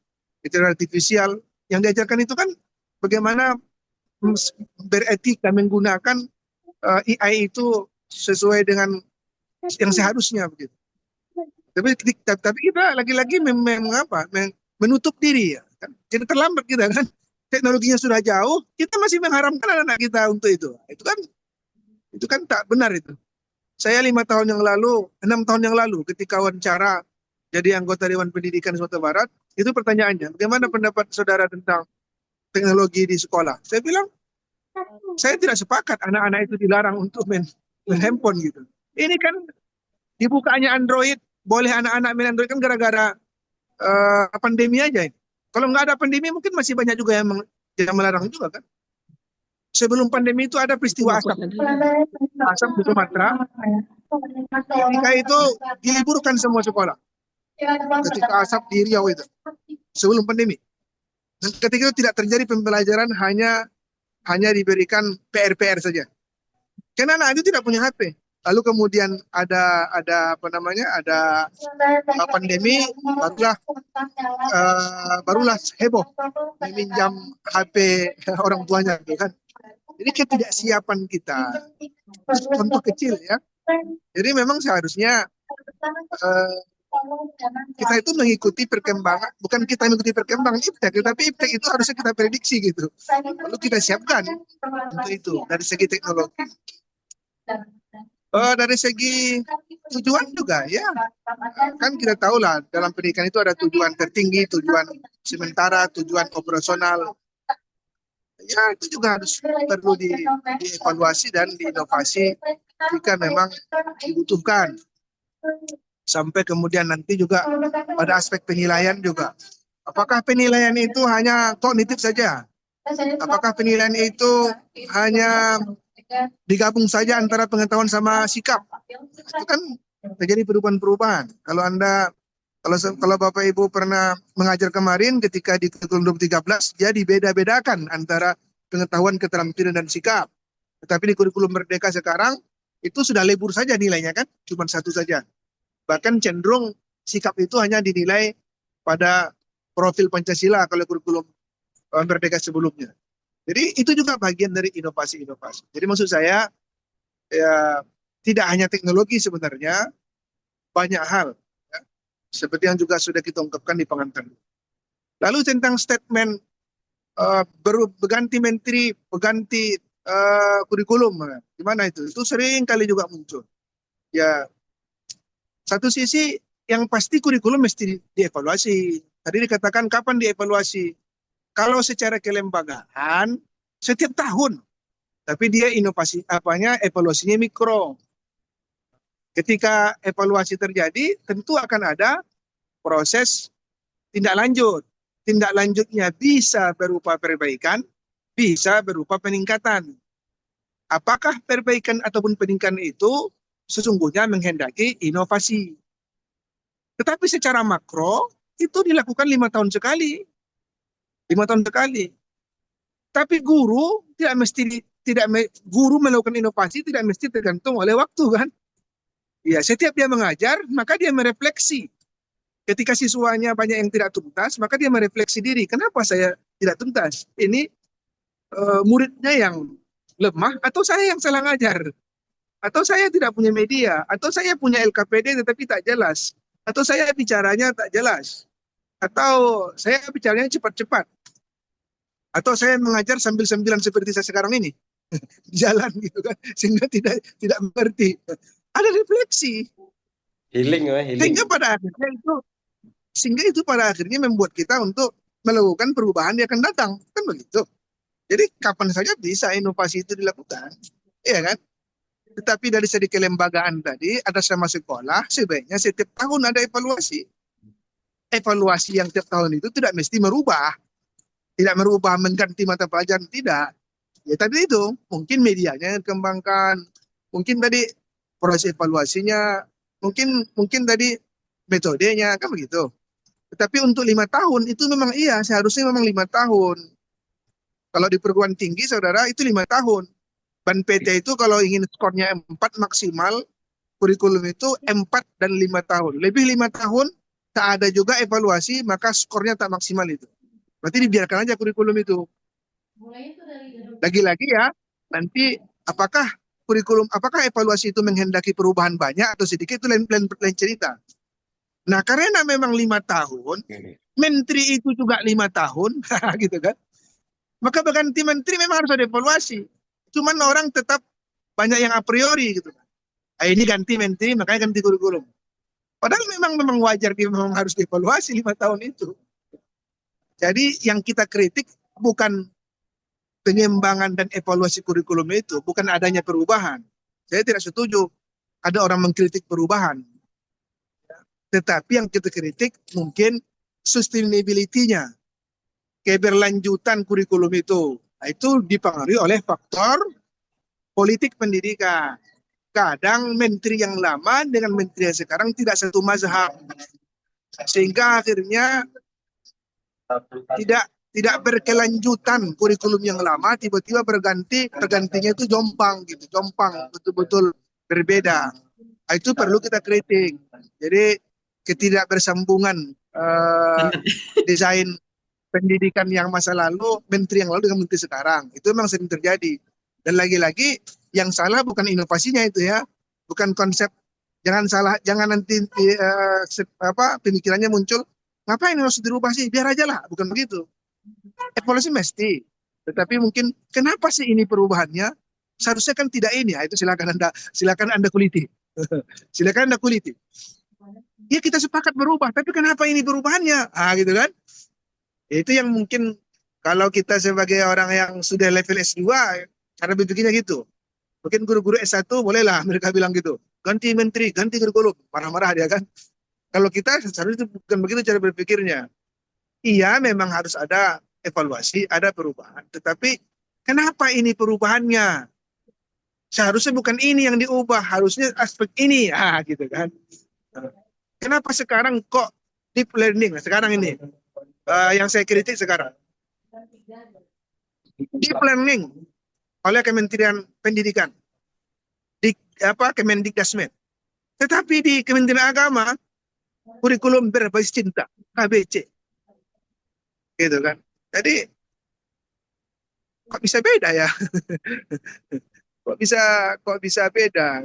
intelligence artifisial. Yang diajarkan itu kan bagaimana beretika menggunakan AI itu sesuai dengan yang seharusnya begitu. Tapi kita lagi-lagi menutup diri ya. Kan? Jadi terlambat kita kan. Teknologinya sudah jauh, kita masih mengharamkan anak-anak kita untuk itu. Itu kan tak benar itu. Saya 5 tahun yang lalu, 6 tahun yang lalu, ketika wawancara jadi anggota Dewan Pendidikan Sumatera Barat, itu pertanyaannya, bagaimana pendapat saudara tentang teknologi di sekolah? Saya bilang, saya tidak sepakat anak-anak itu dilarang untuk main handphone gitu. Ini kan dibukanya Android, boleh anak-anak main Android kan gara-gara pandemi aja. Kalau nggak ada pandemi mungkin masih banyak juga yang melarang juga kan. Sebelum pandemi itu ada peristiwa asap di Sumatera. Ketika itu diliburkan semua sekolah. Ketika asap di Riau itu sebelum pandemi. Dan ketika itu tidak terjadi pembelajaran, hanya diberikan PR saja. Karena anak itu tidak punya HP. Lalu kemudian ada pandemi, barulah heboh meminjam HP orang tuanya, gitu kan. Jadi ketidaksiapan kita, contoh kecil ya. Jadi memang seharusnya kita itu mengikuti perkembangan, bukan kita mengikuti perkembangan iptek, tapi iptek itu harusnya kita prediksi gitu. Lalu kita siapkan untuk itu dari segi teknologi. Dari segi tujuan juga ya, kan kita tahu lah dalam pendidikan itu ada tujuan tertinggi, tujuan sementara, tujuan operasional. Ya itu juga harus perlu dievaluasi dan diinovasi jika memang dibutuhkan. Sampai kemudian nanti juga pada aspek penilaian juga. Apakah penilaian itu hanya kognitif saja? Apakah penilaian itu hanya digabung saja antara pengetahuan sama sikap? Itu kan terjadi perubahan-perubahan. Kalau Bapak Ibu pernah mengajar kemarin ketika di kurikulum 2013, dia dibeda-bedakan antara pengetahuan, keterampilan dan sikap. Tetapi di kurikulum Merdeka sekarang itu sudah lebur saja nilainya kan, cuma satu saja. Bahkan cenderung sikap itu hanya dinilai pada profil Pancasila kalau kurikulum Merdeka sebelumnya. Jadi itu juga bagian dari inovasi-inovasi. Jadi maksud saya ya tidak hanya teknologi sebenarnya, banyak hal ya, seperti yang juga sudah kita ungkapkan di pengantar. Lalu tentang statement berganti menteri, berganti kurikulum, gimana itu? Itu sering kali juga muncul. Ya satu sisi yang pasti kurikulum mesti dievaluasi. Tadi dikatakan kapan dievaluasi? Kalau secara kelembagaan setiap tahun, tapi dia evaluasinya mikro. Ketika evaluasi terjadi, tentu akan ada proses tindak lanjut. Tindak lanjutnya bisa berupa perbaikan, bisa berupa peningkatan. Apakah perbaikan ataupun peningkatan itu sesungguhnya menghendaki inovasi? Tetapi secara makro itu dilakukan 5 tahun sekali. 5 tahun sekali. Tapi guru guru melakukan inovasi tidak mesti tergantung oleh waktu kan. Ya, setiap dia mengajar, maka dia merefleksi. Ketika siswanya banyak yang tidak tuntas, maka dia merefleksi diri. Kenapa saya tidak tuntas? Ini muridnya yang lemah atau saya yang salah ngajar? Atau saya tidak punya media? Atau saya punya LKPD tetapi tak jelas? Atau saya bicaranya tak jelas? Atau saya bicaranya cepat-cepat? Atau saya mengajar sambil-sambilan seperti saya sekarang ini jalan gitu kan, sehingga tidak mengerti. Ada refleksi. Healing. Sehingga itu pada akhirnya membuat kita untuk melakukan perubahan yang akan datang, kan begitu. Jadi kapan saja bisa inovasi itu dilakukan, iya kan? Tetapi dari segi kelembagaan tadi, ada sama sekolah sebaiknya setiap tahun ada evaluasi. Evaluasi yang tiap tahun itu tidak mesti merubah. tidak merubah mengganti mata pelajaran, tidak. Ya tadi itu mungkin medianya yang dikembangkan, mungkin tadi proses evaluasinya, mungkin tadi metodenya kan begitu. Tetapi untuk 5 tahun itu memang iya, seharusnya memang 5 tahun. Kalau di perguruan tinggi saudara itu 5 tahun. Ban PT itu kalau ingin skornya 4 maksimal, kurikulum itu 4 dan 5 tahun. Lebih 5 tahun tak ada juga evaluasi, maka skornya tak maksimal itu. Berarti dibiarkan aja kurikulum itu. Lagi-lagi ya, nanti apakah evaluasi itu menghendaki perubahan banyak atau sedikit itu lain cerita. Nah, karena memang 5 tahun, menteri itu juga 5 tahun, gitu kan. Maka berganti menteri memang harus ada evaluasi. Cuman orang tetap banyak yang a priori gitu. Ini ganti menteri, makanya ganti kurikulum. Padahal memang wajar dia memang harus dievaluasi 5 tahun itu. Jadi yang kita kritik bukan pengembangan dan evaluasi kurikulum itu, bukan adanya perubahan. Saya tidak setuju ada orang mengkritik perubahan. Tetapi yang kita kritik mungkin sustainability-nya, keberlanjutan kurikulum itu. Nah, itu dipengaruhi oleh faktor politik pendidikan. Kadang menteri yang lama dengan menteri yang sekarang tidak satu mazhab. Sehingga akhirnya tidak berkelanjutan kurikulum yang lama, tiba-tiba pergantinya itu jompang gitu, betul-betul berbeda. Nah, itu perlu kita kritik. Jadi ketidakbersambungan desain pendidikan yang masa lalu, menteri yang lalu dengan menteri sekarang, itu memang sering terjadi. Dan lagi-lagi yang salah bukan inovasinya itu ya, bukan konsep. Jangan nanti pemikirannya muncul, ngapain harus dirubah sih, biar aja lah, bukan begitu. Evaluasi mesti, tetapi mungkin kenapa sih ini perubahannya? Seharusnya kan tidak ini. Ya, itu silakan anda kuliti. Silakan anda kuliti. Ya kita sepakat berubah, tapi kenapa ini perubahannya? Gitu kan? Itu yang mungkin kalau kita sebagai orang yang sudah level S2, cara berpikirnya gitu. Mungkin guru-guru S1 bolehlah mereka bilang gitu. Ganti menteri, ganti kurikulum. Marah-marah dia kan. Kalau kita seharusnya itu bukan begitu cara berpikirnya. Iya memang harus ada evaluasi, ada perubahan. Tetapi kenapa ini perubahannya? Seharusnya bukan ini yang diubah, harusnya aspek ini. Gitu kan. Kenapa sekarang kok deep learning? Sekarang ini yang saya kritik sekarang. Deep learning oleh Kementerian Pendidikan. Kemendikdasmen. Tetapi di Kementerian Agama kurikulum berbasis cinta, KBC. Gitu kan. Jadi kok bisa beda ya? kok bisa beda?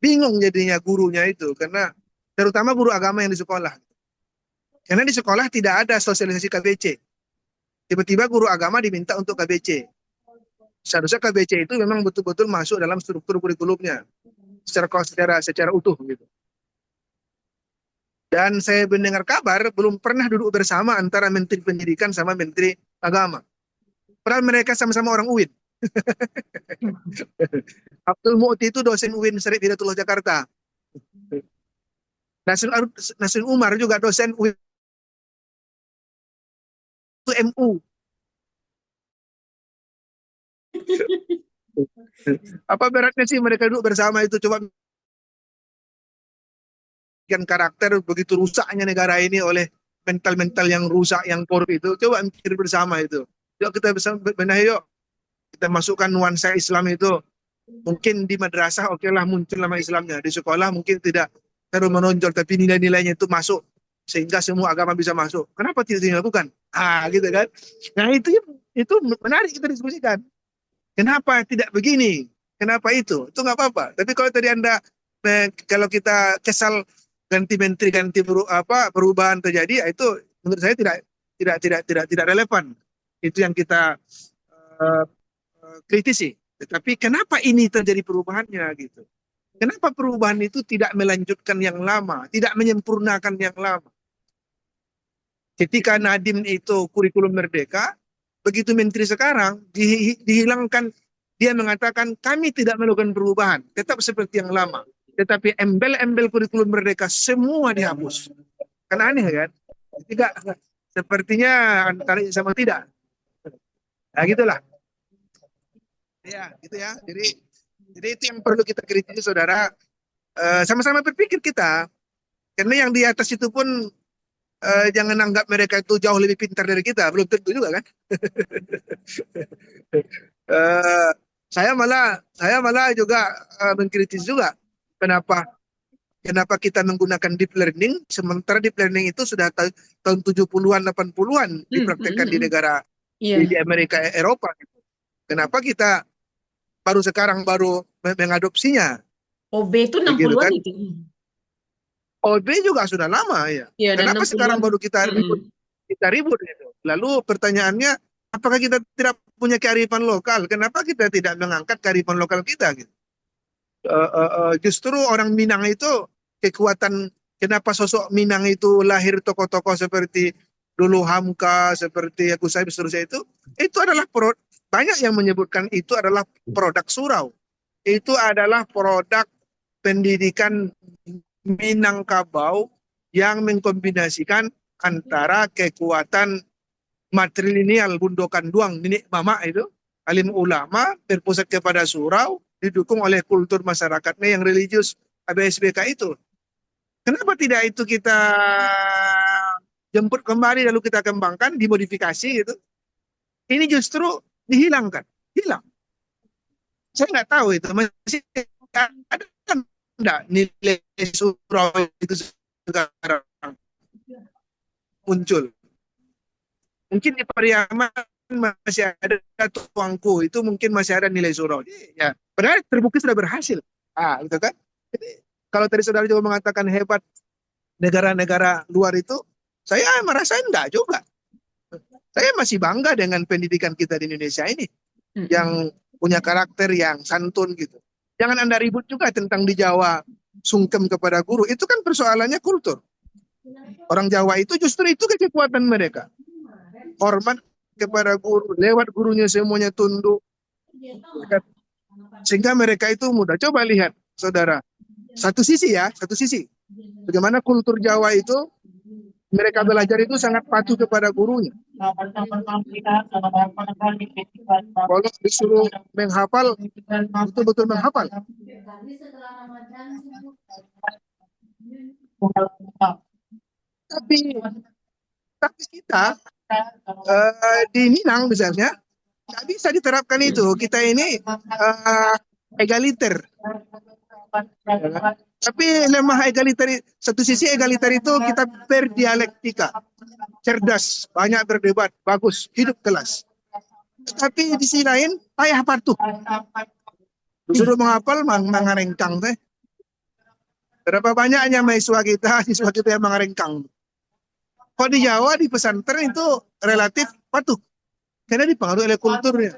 Bingung jadinya gurunya itu, karena terutama guru agama yang di sekolah. Karena di sekolah tidak ada sosialisasi KBC. Tiba-tiba guru agama diminta untuk KBC. Seharusnya KBC itu memang betul-betul masuk dalam struktur kurikulumnya secara utuh gitu. Dan saya mendengar kabar belum pernah duduk bersama antara Menteri Pendidikan sama Menteri Agama. Padahal mereka sama-sama orang UIN. Abdul Mu'ti itu dosen UIN Syarif Hidayatullah Jakarta. Nasir Umar juga dosen UIN MU. Apa beratnya sih mereka duduk bersama itu? Coba bikin karakter begitu rusaknya negara ini oleh mental-mental yang rusak, yang korup itu. Coba mikir bersama itu. Yuk kita benahi yuk. Kita masukkan nuansa Islam itu. Mungkin di madrasah oke lah muncul nama Islamnya. Di sekolah mungkin tidak terlalu menonjol, tapi nilai-nilainya itu masuk sehingga semua agama bisa masuk. Kenapa tidak dilakukan? Gitu kan. Nah itu menarik kita diskusikan. Kenapa tidak begini? Kenapa itu? Itu nggak apa-apa. Tapi kalau tadi kalau kita kesal ganti menteri, ganti perubahan terjadi, itu menurut saya tidak relevan. Itu yang kita kritisi. Tetapi kenapa ini terjadi perubahannya gitu? Kenapa perubahan itu tidak melanjutkan yang lama, tidak menyempurnakan yang lama? Ketika Nadiem itu kurikulum merdeka, begitu menteri sekarang dihilangkan, dia mengatakan kami tidak melakukan perubahan, tetap seperti yang lama. Tetapi embel-embel kurikulum merdeka semua dihapus. Kan aneh kan? sepertinya antara sama tidak. Nah, gitulah. Ya, gitu ya. Jadi itu yang perlu kita kritisi, saudara. Sama-sama berpikir kita. Karena yang di atas itu pun jangan anggap mereka itu jauh lebih pintar dari kita. Belum tentu juga kan. Eh, saya malah juga mengkritis juga kenapa kita menggunakan deep learning sementara deep learning itu sudah tahun 70-an 80-an dipraktekkan di negara di Amerika Eropa gitu. Kenapa kita baru sekarang mengadopsinya? OB itu Begitu 60-an kan? itu. OB juga sudah lama ya. Iya, dan Kenapa 60-an. sekarang baru kita ribut gitu. Lalu pertanyaannya, apakah kita tidak punya kearifan lokal? Kenapa kita tidak mengangkat kearifan lokal kita gitu? Justru orang Minang itu kekuatan, kenapa sosok Minang itu lahir tokoh-tokoh seperti dulu Hamka, seperti Agus Saib seterusnya itu adalah banyak yang menyebutkan itu adalah produk surau. Itu adalah produk pendidikan Minangkabau yang mengkombinasikan antara kekuatan matrilineal bundokan duang nenek mama itu, alim ulama berpusat kepada surau, didukung oleh kultur masyarakatnya yang religius ABSBK itu. Kenapa tidak itu kita jemput kembali lalu kita kembangkan, dimodifikasi gitu? Ini justru dihilangkan, hilang. Saya nggak tahu itu masih ada kan enggak nilai surau itu sekarang muncul. Mungkin di Pariaman masih ada Tuangku, itu mungkin masih ada nilai surau. Ya, padahal terbukti sudah berhasil. Gitu kan? Jadi kalau tadi saudara juga mengatakan hebat negara-negara luar itu, saya merasa enggak juga. Saya masih bangga dengan pendidikan kita di Indonesia ini, yang punya karakter yang santun gitu. Jangan Anda ribut juga tentang di Jawa sungkem kepada guru. Itu kan persoalannya kultur. Orang Jawa itu justru itu kekuatan mereka. Hormat kepada guru, lewat gurunya semuanya tunduk. Sehingga mereka itu mudah. Coba lihat, saudara. Satu sisi. Bagaimana kultur Jawa itu, mereka belajar itu sangat patuh kepada gurunya. Kalau disuruh menghafal, betul-betul menghafal. Tapi kita di Minang misalnya nggak bisa diterapkan itu. Kita ini egaliter. Tapi lemah egaliter. Satu sisi egaliter itu kita berdialektika, cerdas, banyak berdebat, bagus, hidup kelas. Tapi di sisi lain payah patuh. Disuruh menghafal mengarengkang teh. Berapa banyaknya mahasiswa kita yang mengarengkang. Kalau di Jawa, di pesantren itu relatif patuh. Karena dipengaruhi oleh kulturnya.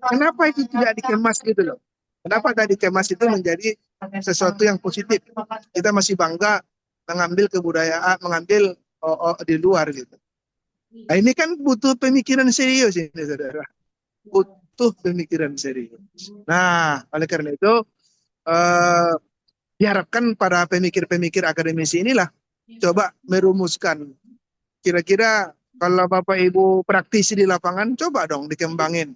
Kenapa itu tidak dikemas gitu loh? Kenapa tadi dikemas itu menjadi sesuatu yang positif? Kita masih bangga mengambil kebudayaan, mengambil di luar gitu. Nah, ini kan butuh pemikiran serius ini, saudara. Butuh pemikiran serius. Nah, oleh karena itu, diharapkan para pemikir-pemikir akademisi inilah coba merumuskan. Kira-kira kalau Bapak Ibu praktisi di lapangan, coba dong dikembangin.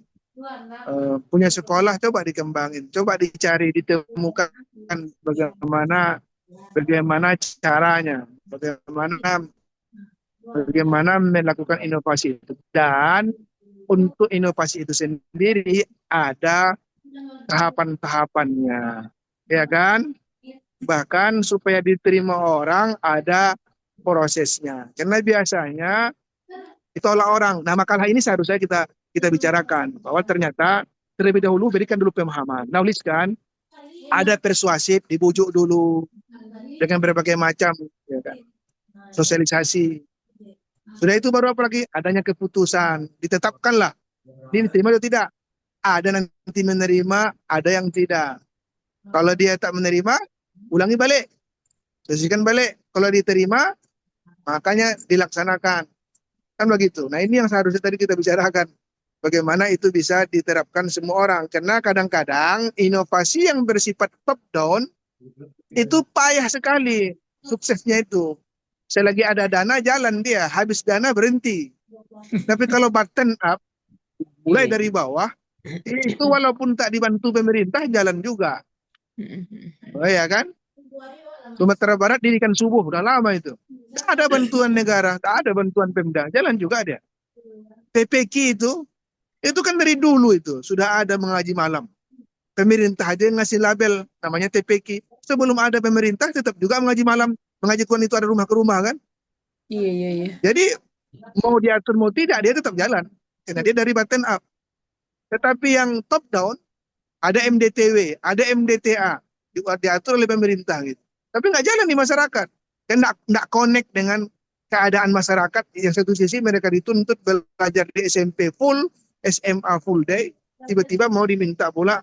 Punya sekolah, coba dikembangin. Coba dicari, ditemukan bagaimana caranya. Bagaimana melakukan inovasi itu. Dan untuk inovasi itu sendiri ada tahapan-tahapannya. Ya kan? Bahkan supaya diterima orang ada prosesnya. Karena biasanya ditolak orang. Nah, makalah ini seharusnya kita bicarakan bahwa ternyata terlebih dahulu berikan dulu pemahaman. Nuliskan, ada persuasif, dibujuk dulu dengan berbagai macam ya kan, sosialisasi. Sudah itu baru apalagi adanya keputusan, ditetapkanlah. Ini diterima atau tidak? Ada nanti menerima, ada yang tidak. Kalau dia tak menerima, ulangi balik, sesikan balik. Kalau diterima, makanya dilaksanakan. Kan begitu. Nah, ini yang seharusnya tadi kita bicarakan. Bagaimana itu bisa diterapkan semua orang. Karena kadang-kadang inovasi yang bersifat top down itu payah sekali suksesnya itu. selagi ada dana jalan dia, habis dana berhenti. Tapi kalau button up, mulai dari bawah, itu walaupun tak dibantu pemerintah jalan juga. Oh ya kan? Sumatera Barat dirikan subuh, udah lama itu. Tak ada bantuan negara, tak ada bantuan Pemda, jalan juga dia. PPK itu kan dari dulu itu sudah ada mengaji malam. Pemerintah aja yang ngasih label namanya TPK. Sebelum ada pemerintah tetap juga mengaji malam. Mengaji Quran itu ada rumah ke rumah kan. Iya. Jadi mau diatur mau tidak dia tetap jalan. Karena dia dari button up. Tetapi yang top down ada MDTW, ada MDTA diatur oleh pemerintah gitu. Tapi nggak jalan di masyarakat. Dan nggak connect dengan keadaan masyarakat. Yang satu sisi mereka dituntut belajar di SMP full, SMA full day. Tiba-tiba mau diminta pula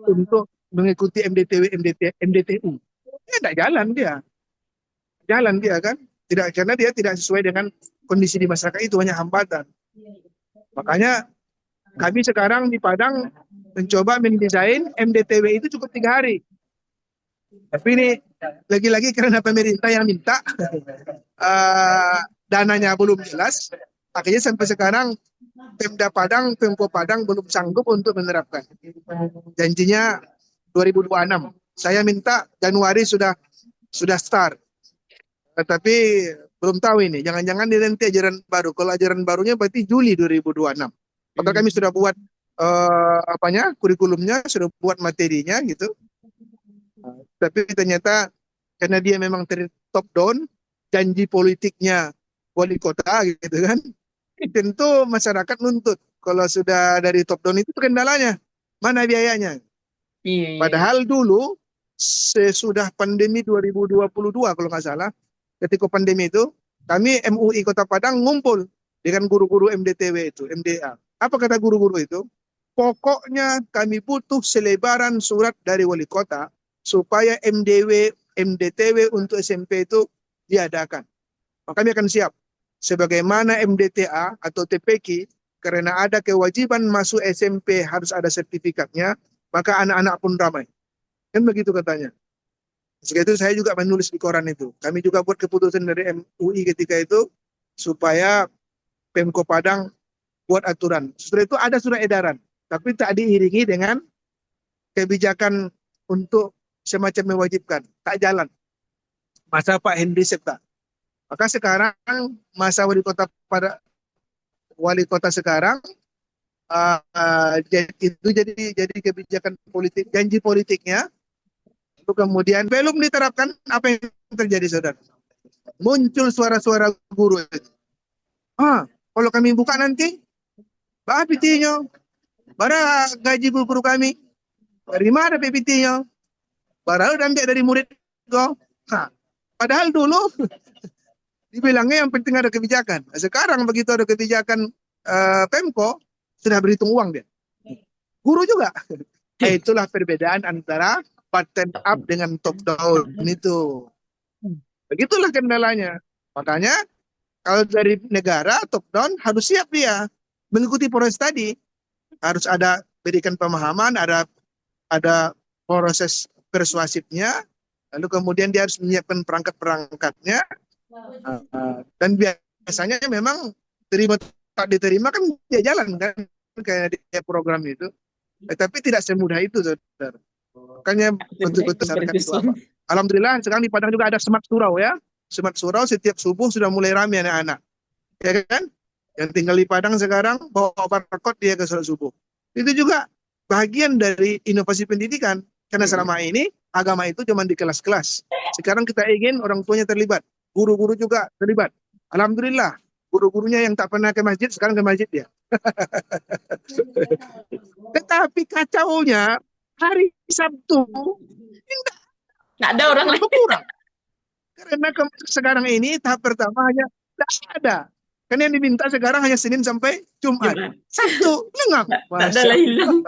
untuk mengikuti MDTW, MDTU. Ya tidak jalan dia. Jalan dia kan. Tidak, karena dia tidak sesuai dengan kondisi di masyarakat, itu hanya hambatan. Makanya kami sekarang di Padang mencoba mendesain MDTW itu cukup 3 hari. Tapi ini lagi-lagi karena pemerintah yang minta dananya belum jelas. Akhirnya sampai sekarang Pemda Padang, Pemko Padang belum sanggup untuk menerapkan. Janjinya 2026. Saya minta Januari sudah start. Tapi belum tahu ini. Jangan-jangan nanti ajaran baru. Kalau ajaran barunya berarti Juli 2026. Padahal kami sudah buat kurikulumnya, sudah buat materinya gitu. Tapi ternyata karena dia memang top down, janji politiknya wali kota gitu kan. Tentu masyarakat nuntut. Kalau sudah dari top down itu kendalanya. Mana biayanya? Iya. Padahal dulu sesudah pandemi 2022 kalau nggak salah, ketika pandemi itu kami MUI Kota Padang ngumpul dengan guru-guru MDTW itu, MDA. Apa kata guru-guru itu? Pokoknya kami butuh selebaran surat dari wali kota supaya MDTW untuk SMP itu diadakan. Maka kami akan siap. Sebagaimana MDTA atau TPK, karena ada kewajiban masuk SMP harus ada sertifikatnya, maka anak-anak pun ramai. Kan begitu katanya. Setelah itu saya juga menulis di koran itu. Kami juga buat keputusan dari MUI ketika itu, supaya Pemko Padang buat aturan. Setelah itu ada surat edaran, tapi tak diiringi dengan kebijakan untuk semacam mewajibkan. Tak jalan. Masa Pak Henry Septa. Maka sekarang masa wali kota sekarang itu jadi kebijakan politik, janji politiknya. Itu kemudian belum diterapkan, apa yang terjadi saudara? Muncul suara-suara guru itu. Kalau kami buka nanti, PPT-nya, bara gaji guru kami, dari mana PPT-nya? Baru ambil dari murid kau. Padahal dulu dibilangnya yang penting ada kebijakan. Sekarang begitu ada kebijakan Pemko, sudah berhitung uang dia. Guru juga. Itulah perbedaan antara bottom up dengan top down itu. Begitulah kendalanya. Makanya kalau dari negara top down harus siap dia mengikuti proses tadi. Harus ada berikan pemahaman, ada proses persuasifnya, lalu kemudian dia harus menyiapkan perangkat-perangkatnya. Dan biasanya memang tak diterima kan dia jalan kan kayak dia program itu. Tapi tidak semudah itu, saudara. Makanya betul-betul masyarakat itu apa. Alhamdulillah sekarang di Padang juga ada Smart Surau ya. Smart Surau setiap subuh sudah mulai ramai anak-anak. Ya kan? Yang tinggal di Padang sekarang bawa barcode dia ke sholat subuh. Itu juga bagian dari inovasi pendidikan. Karena selama ini agama itu cuma di kelas-kelas. Sekarang kita ingin orang tuanya terlibat. Guru-guru juga terlibat. Alhamdulillah. Guru-gurunya yang tak pernah ke masjid, sekarang ke masjid dia. Tetapi kacaunya, hari Sabtu, nggak ada orang lain. Berkurang. Karena sekarang ini tahap pertama hanya tidak ada. Karena yang diminta sekarang hanya Senin sampai Jumat. Sabtu, lengah. Ada lah hilang.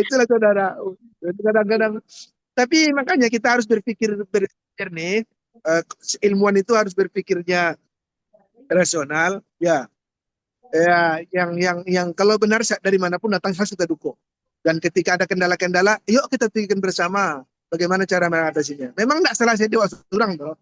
Itulah saudara. Kadang-kadang. Tapi makanya kita harus berpikir nih, ilmuwan itu harus berpikirnya rasional, ya. Yang kalau benar dari manapun datang harus kita dukung. Dan ketika ada kendala-kendala, yuk kita pikirkan bersama. bagaimana cara mengatasinya. Memang tidak selesai di waktu orang toh.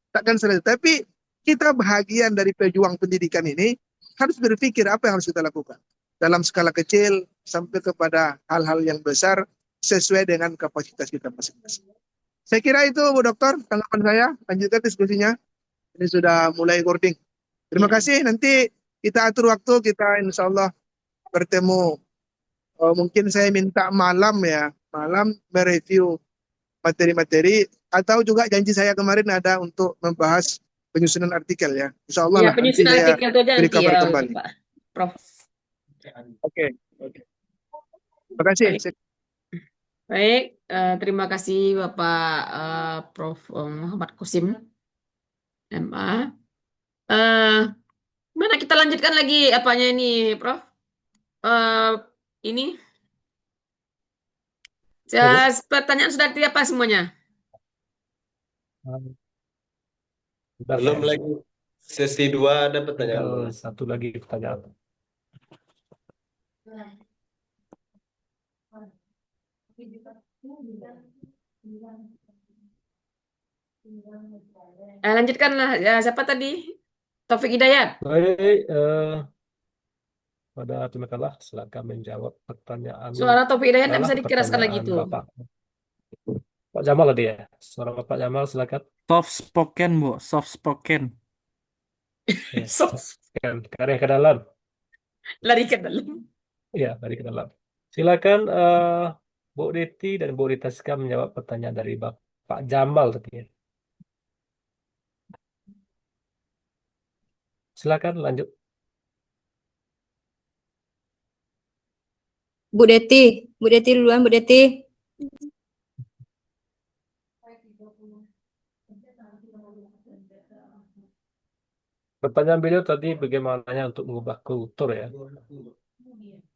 Takkan selesai. Tapi kita bahagian dari pejuang pendidikan ini harus berpikir apa yang harus kita lakukan. Dalam skala kecil sampai kepada hal-hal yang besar sesuai dengan kapasitas kita masing-masing. Saya kira itu Bu Dokter, tanggapan saya. Lanjutkan diskusinya. Ini sudah mulai recording. Terima kasih. Nanti kita atur waktu, kita insya Allah bertemu. Mungkin saya minta malam ya, malam mereview materi-materi, atau juga janji saya kemarin ada untuk membahas penyusunan artikel ya. Insya Allah Ya, lah, nanti penyusunan saya artikel itu aja beri nanti kabar ya, kembali. Pak Prof. Oke. Terima kasih. Baik. Baik, terima kasih Bapak Prof. Muhammad Qasim, MA. Mana kita lanjutkan lagi apanya ini, Prof? Ini pertanyaan sudah apa semuanya? Belum lagi. Sesi 2 ada pertanyaan. Satu lagi pertanyaan. Lanjutkanlah. Ya, siapa tadi? Taufik Hidayat. Baik, pada Timakalah silakan menjawab pertanyaan. Suara Taufik Hidayat tidak bisa dikeraskan lagi tuh. Bapak. Pak Jamal tadi ya. Suara Bapak Jamal silakan. Soft spoken, Bu. Soft spoken. Soft spoken. Karya ke dalam. Lari ke dalam. Iya, lari ke dalam. Silakan Bu Deti dan Bu Rita Siska menjawab pertanyaan dari Bapak Jamal tadi ya. Silakan lanjut. Bu Deti duluan, Bu Deti. Pertanyaan beliau tadi bagaimananya untuk mengubah kultur ya.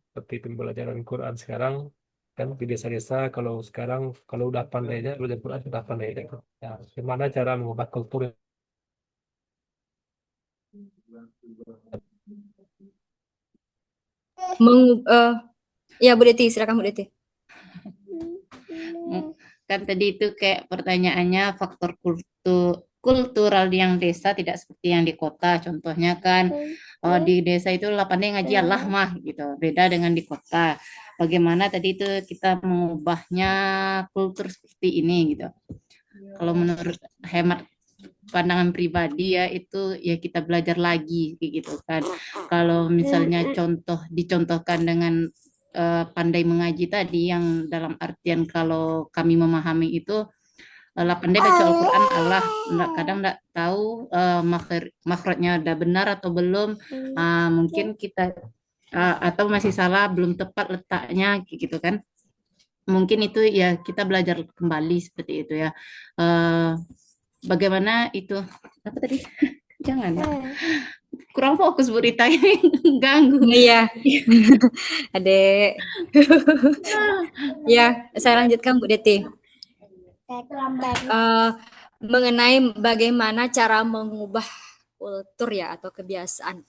Seperti pembelajaran Quran sekarang kan di desa-desa kalau sekarang kalau udah pandai aja belajar Quran sudah pandai aja. Ya, bagaimana cara mengubah kultur? Ya Bu Deti, silakan Bu Deti. Kan tadi itu kayak pertanyaannya faktor kultural yang desa tidak seperti yang di kota. Contohnya kan di desa itu pandai ngaji Allah mah gitu. Beda dengan di kota. Bagaimana tadi itu kita mengubahnya kultur seperti ini gitu. Kalau menurut hemat pandangan pribadi ya itu ya kita belajar lagi gitu kan. Kalau misalnya dicontohkan dengan pandai mengaji tadi yang dalam artian kalau kami memahami itu pandai baca Al-Quran Allah kadang nggak tahu makhrajnya udah benar atau belum, mungkin kita atau masih salah belum tepat letaknya gitu kan, mungkin itu ya kita belajar kembali seperti itu ya. Bagaimana itu apa tadi? Jangan ya. Kurang fokus Bu Rita ini ganggu. Iya. Adek. Ya, saya lanjutkan Bu Deti. Mengenai bagaimana cara mengubah kultur ya atau kebiasaan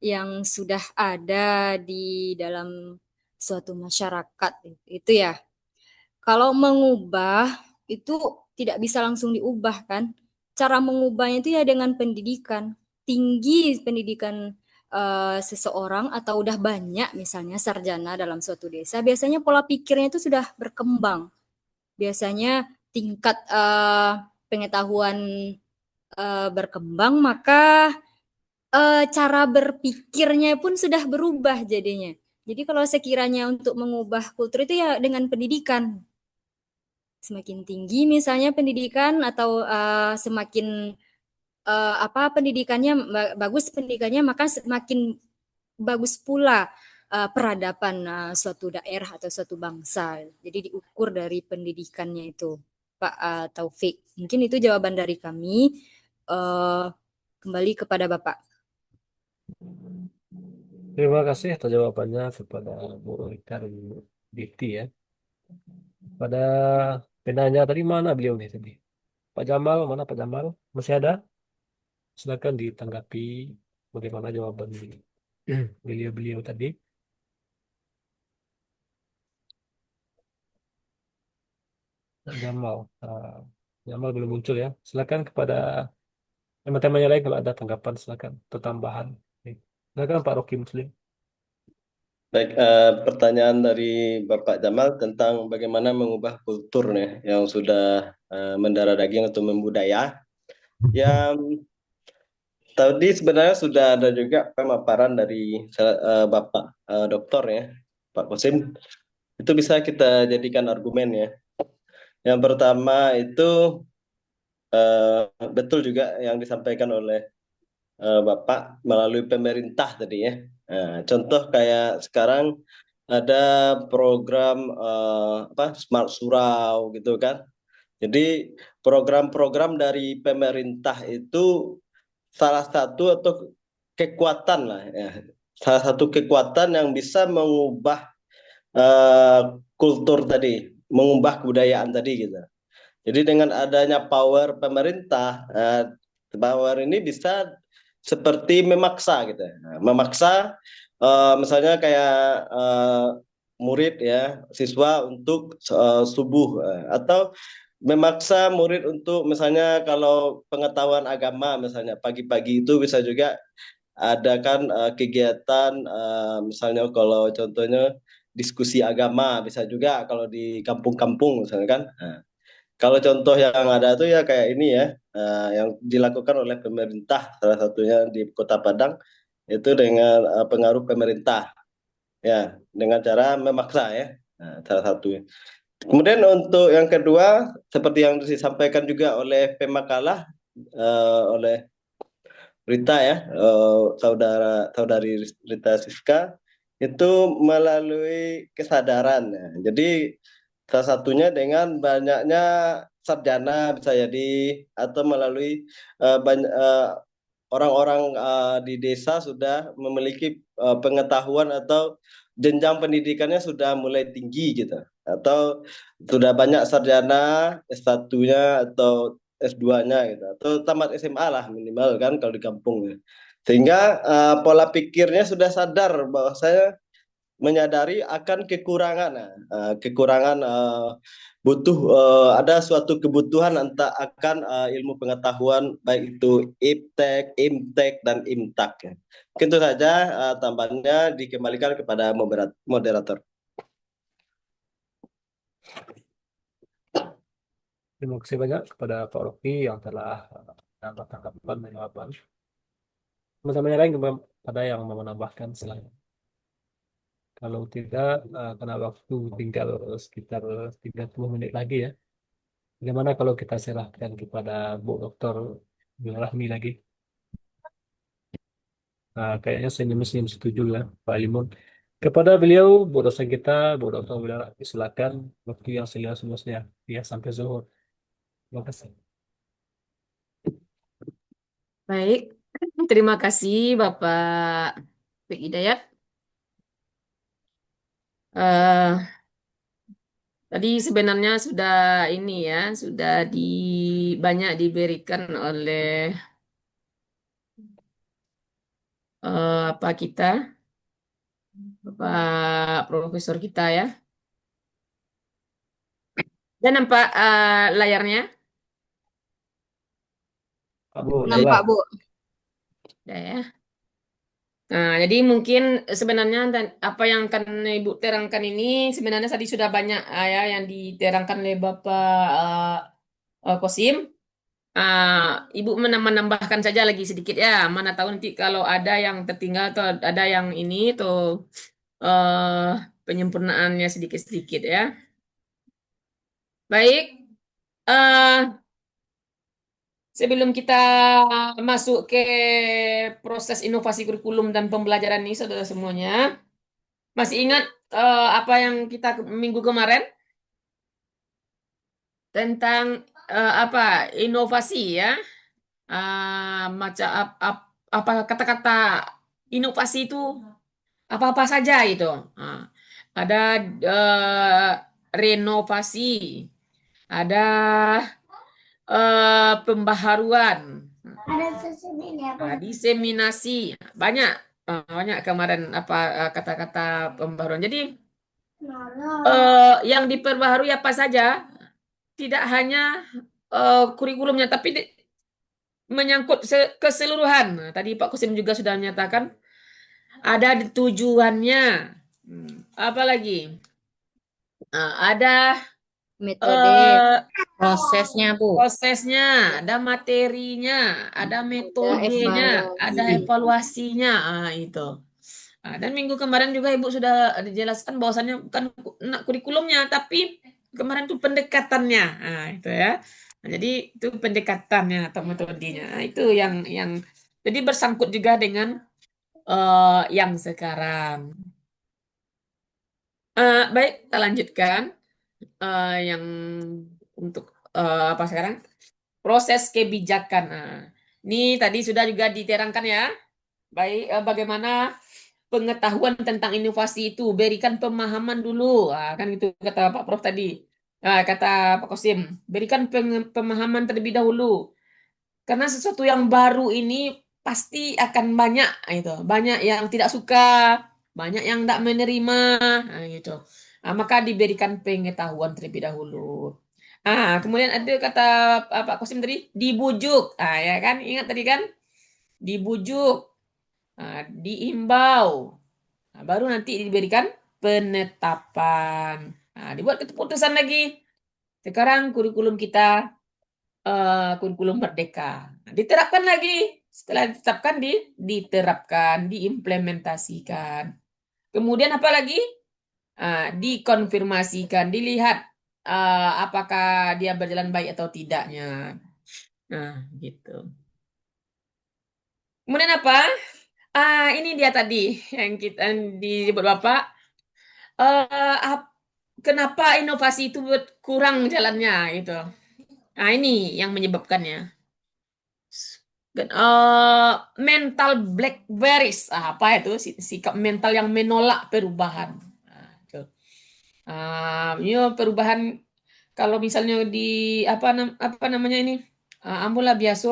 yang sudah ada di dalam suatu masyarakat itu ya. Kalau mengubah itu tidak bisa langsung diubah kan. Cara mengubahnya itu ya dengan pendidikan. Tinggi pendidikan seseorang atau udah banyak misalnya sarjana dalam suatu desa, biasanya pola pikirnya itu sudah berkembang. Biasanya tingkat pengetahuan berkembang, maka cara berpikirnya pun sudah berubah jadinya. Jadi kalau sekiranya untuk mengubah kultur itu ya dengan pendidikan. Semakin tinggi misalnya pendidikan atau semakin pendidikannya bagus pendidikannya, maka semakin bagus pula peradaban suatu daerah atau suatu bangsa. Jadi diukur dari pendidikannya itu, Pak Taufik. Mungkin itu jawaban dari kami. Kembali kepada Bapak. Terima kasih atas jawabannya kepada Bu Rita dan Bu Diti ya. Pada penanya tadi mana beliau nih tadi? Pak Jamal, mana Pak Jamal? Masih ada? Silakan ditanggapi bagaimana jawaban beliau tadi. Jamal. Jamal belum muncul ya. Silakan kepada teman-temannya lain kalau ada tanggapan silakan atau tambahan. Oke. Silakan Pak Rocky Muslim. Baik, pertanyaan dari Bapak Jamal tentang bagaimana mengubah kultur nih yang sudah mendarah daging atau membudaya. Yang tadi sebenarnya sudah ada juga pemaparan dari Bapak Doktor ya, Pak Kosim. Itu bisa kita jadikan argumen ya. Yang pertama itu betul juga yang disampaikan oleh Bapak melalui pemerintah tadi ya. Nah, contoh kayak sekarang ada program Smart Surau gitu kan. Jadi program-program dari pemerintah itu salah satu atau kekuatan lah ya. Salah satu kekuatan yang bisa mengubah kultur tadi, mengubah kebudayaan tadi gitu. Jadi dengan adanya power pemerintah, power ini bisa seperti memaksa gitu. Nah, memaksa misalnya kayak murid ya, siswa untuk subuh atau memaksa murid untuk misalnya kalau pengetahuan agama misalnya pagi-pagi itu bisa juga adakan kegiatan misalnya kalau contohnya diskusi agama bisa juga kalau di kampung-kampung misalnya kan. Nah, kalau contoh yang ada tuh ya kayak ini ya, yang dilakukan oleh pemerintah, salah satunya di Kota Padang, itu dengan pengaruh pemerintah, ya, dengan cara memaksa ya, salah satunya. Kemudian untuk yang kedua, seperti yang disampaikan juga oleh Pemakalah, oleh Rita ya, saudari Rita Siska, itu melalui kesadaran. Ya. Jadi salah satunya dengan banyaknya sarjana bisa jadi atau melalui orang-orang di desa sudah memiliki pengetahuan atau jenjang pendidikannya sudah mulai tinggi gitu atau sudah banyak sarjana S1-nya atau S2-nya gitu atau tamat SMA lah minimal kan kalau di kampung ya. Sehingga pola pikirnya sudah sadar bahwa saya menyadari akan kekurangan kekurangan butuh ada suatu kebutuhan akan ilmu pengetahuan baik itu IPTEK, IMTEK dan IMTAK ya. Tentu saja tambahannya dikembalikan kepada moderator. Terima kasih banyak kepada Pak Rocky yang telah menambah tanggapan dan jawaban. Teman-teman lain ada yang mau menambahkan selain. Kalau tidak, karena waktu tinggal sekitar 30 menit lagi ya. Bagaimana kalau kita serahkan kepada Bu Dr. Rahmi lagi? Kayaknya senyum-senyum setuju lah Pak Limun. Kepada beliau, Bu dosen kita, Bu Dr. Rahmi, silakan waktu yang seluas-luasnya ya sampai zuhur. Terima kasih. Baik, terima kasih Bapak Fikri Hidayat. Eh, Tadi sebenarnya sudah ini ya, sudah banyak diberikan oleh apa kita, Bapak Profesor kita ya. Dan nampak layarnya? Pak Bu, Nampak, Bu. Ya, ya. Nah, jadi mungkin sebenarnya apa yang akan Ibu terangkan ini sebenarnya tadi sudah banyak ya yang diterangkan oleh Bapak Kosim. Ibu menambahkan saja lagi sedikit ya. Mana tahu nanti kalau ada yang tertinggal atau ada yang ini tuh penyempurnaannya sedikit-sedikit ya. Baik. Sebelum kita masuk ke proses inovasi kurikulum dan pembelajaran ini, saudara semuanya, masih ingat apa yang kita minggu kemarin tentang apa inovasi ya? Macam apa kata-kata inovasi itu apa-apa saja itu. Ada renovasi, ada pembaharuan, diseminasi, banyak kemarin apa kata-kata pembaharuan. Jadi yang diperbaharui apa saja? tidak hanya kurikulumnya, tapi menyangkut keseluruhan. Nah, tadi Pak Kusim juga sudah menyatakan ada tujuannya. Apa lagi? Ada Metode, Prosesnya, Bu. prosesnya, ada materinya, ada metodenya, ada evaluasi. evaluasinya. Itu. Dan minggu kemarin juga Ibu sudah dijelaskan bahwasannya bukan kurikulumnya, tapi kemarin itu pendekatannya. Itu ya. Nah, jadi itu pendekatannya atau metodenya. Itu yang jadi bersangkut juga dengan yang sekarang. Baik, kita lanjutkan yang untuk apa sekarang? Proses kebijakan. Ini tadi sudah juga diterangkan ya. Baik, bagaimana pengetahuan tentang inovasi itu, berikan pemahaman dulu. Kan itu kata Pak Prof tadi. Kata Pak Kosim, berikan pemahaman terlebih dahulu. Karena sesuatu yang baru ini pasti akan banyak itu. Banyak yang tidak suka, banyak yang tidak menerima, gitu. Maka diberikan pengetahuan terlebih dahulu. Kemudian ada kata Pak Kosim tadi, dibujuk. Ya kan, ingat tadi kan? Dibujuk, diimbau. Baru nanti diberikan penetapan. Dibuat keputusan lagi. Sekarang kurikulum kita kurikulum merdeka. Diterapkan lagi. Setelah ditetapkan, diterapkan, diimplementasikan. Kemudian apa lagi? Dikonfirmasikan, dilihat apakah dia berjalan baik atau tidaknya. Nah, gitu. Kemudian apa? Ini dia tadi yang kita disebut Bapak. Kenapa inovasi itu kurang jalannya gitu. Ini yang menyebabkannya. Mental blackberries, apa itu sikap mental yang menolak perubahan. Perubahan kalau misalnya di apa namanya ini, ambola biasa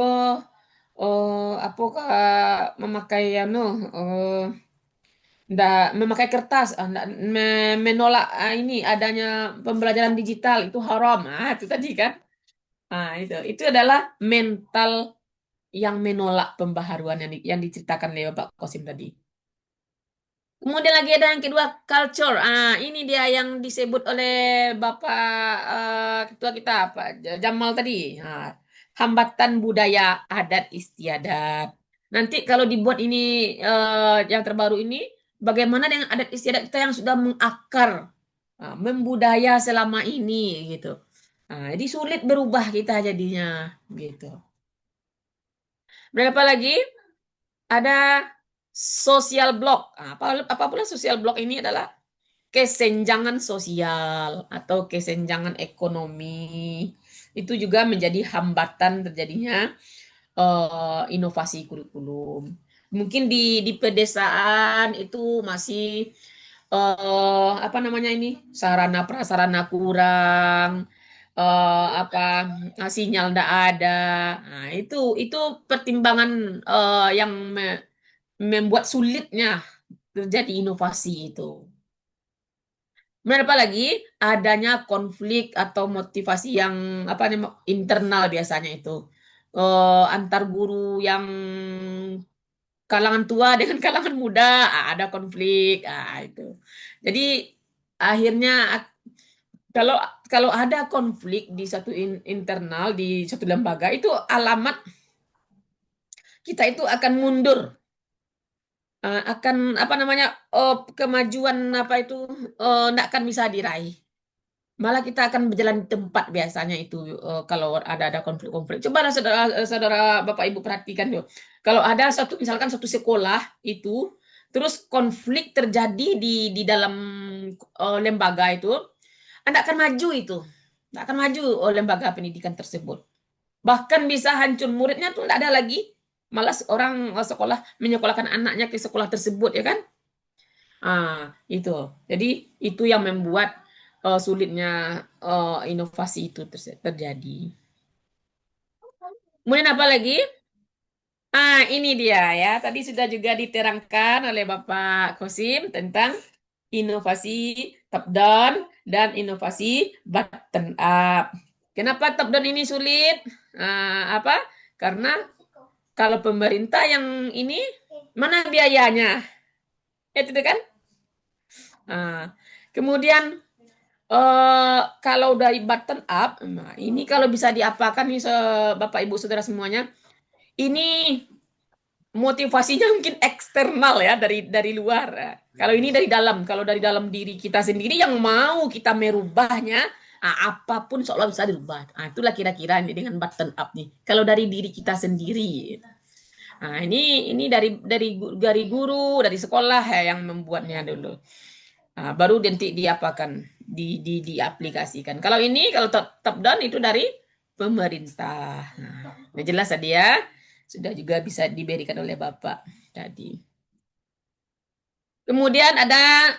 apakah memakai memakai kertas, menolak ini adanya pembelajaran digital itu haram. Itu tadi kan. Itu adalah mental yang menolak pembaharuan yang diceritakan oleh Bapak Kosim tadi. Kemudian lagi ada yang kedua, culture. Ini dia yang disebut oleh Bapak Ketua kita, Pak Jamal tadi. Hambatan budaya adat istiadat. Nanti kalau dibuat ini yang terbaru ini, bagaimana dengan adat istiadat kita yang sudah mengakar, membudaya selama ini gitu. Jadi sulit berubah kita jadinya gitu. Berapa lagi? Ada social block. Apa pula social block ini adalah kesenjangan sosial atau kesenjangan ekonomi. Itu juga menjadi hambatan terjadinya inovasi kurikulum. Mungkin di pedesaan itu masih apa namanya ini, sarana prasarana kurang, sinyal ndak ada. Itu pertimbangan yang membuat sulitnya terjadi inovasi itu. Kemudian apa lagi? Adanya konflik atau motivasi yang internal biasanya itu. Antar guru yang kalangan tua dengan kalangan muda, ada konflik. Itu. Jadi akhirnya kalau ada konflik di satu internal di satu lembaga, itu alamat kita itu akan mundur, akan kemajuan tidak akan bisa diraih. Malah kita akan berjalan di tempat biasanya itu kalau ada konflik-konflik. Coba saudara Bapak Ibu perhatikan yuk. Kalau ada misalkan satu sekolah itu terus konflik terjadi di dalam lembaga itu, tidak akan maju itu. Tidak akan maju lembaga pendidikan tersebut. Bahkan bisa hancur, muridnya tuh tidak ada lagi. Malas orang sekolah menyekolahkan anaknya ke sekolah tersebut, ya kan? Itu. Jadi itu yang membuat sulitnya inovasi itu terjadi. Kemudian apa lagi? Ini dia ya. Tadi sudah juga diterangkan oleh Bapak Kosim tentang inovasi top down dan inovasi bottom up. Kenapa top down ini sulit? Apa? Karena kalau pemerintah yang ini mana biayanya? Itu kan? Kemudian kalau dari button up, nah ini kalau bisa diapakan nih Bapak Ibu Saudara semuanya, ini motivasinya mungkin eksternal ya dari luar. Kalau ini dari dalam, kalau dari dalam diri kita sendiri yang mau kita merubahnya, apapun seolah bisa dirubah. Itulah kira-kira ini dengan button up nih. Kalau dari diri kita sendiri. Nah, ini dari guru, dari sekolah ya yang membuatnya dulu. Baru nanti diapakan, diaplikasikan. Kalau ini kalau top down itu dari pemerintah. Nah, jelas tadi ya. Sudah juga bisa diberikan oleh Bapak tadi. Kemudian ada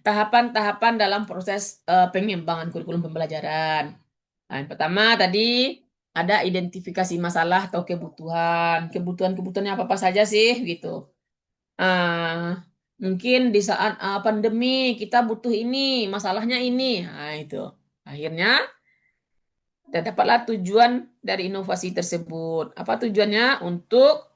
tahapan-tahapan dalam proses pengembangan kurikulum pembelajaran. Nah, yang pertama tadi ada identifikasi masalah atau kebutuhan. Kebutuhan-kebutuhannya apa saja sih gitu. Mungkin di saat pandemi kita butuh ini, masalahnya ini. Nah, itu. Akhirnya dan dapatlah tujuan dari inovasi tersebut. Apa tujuannya? Untuk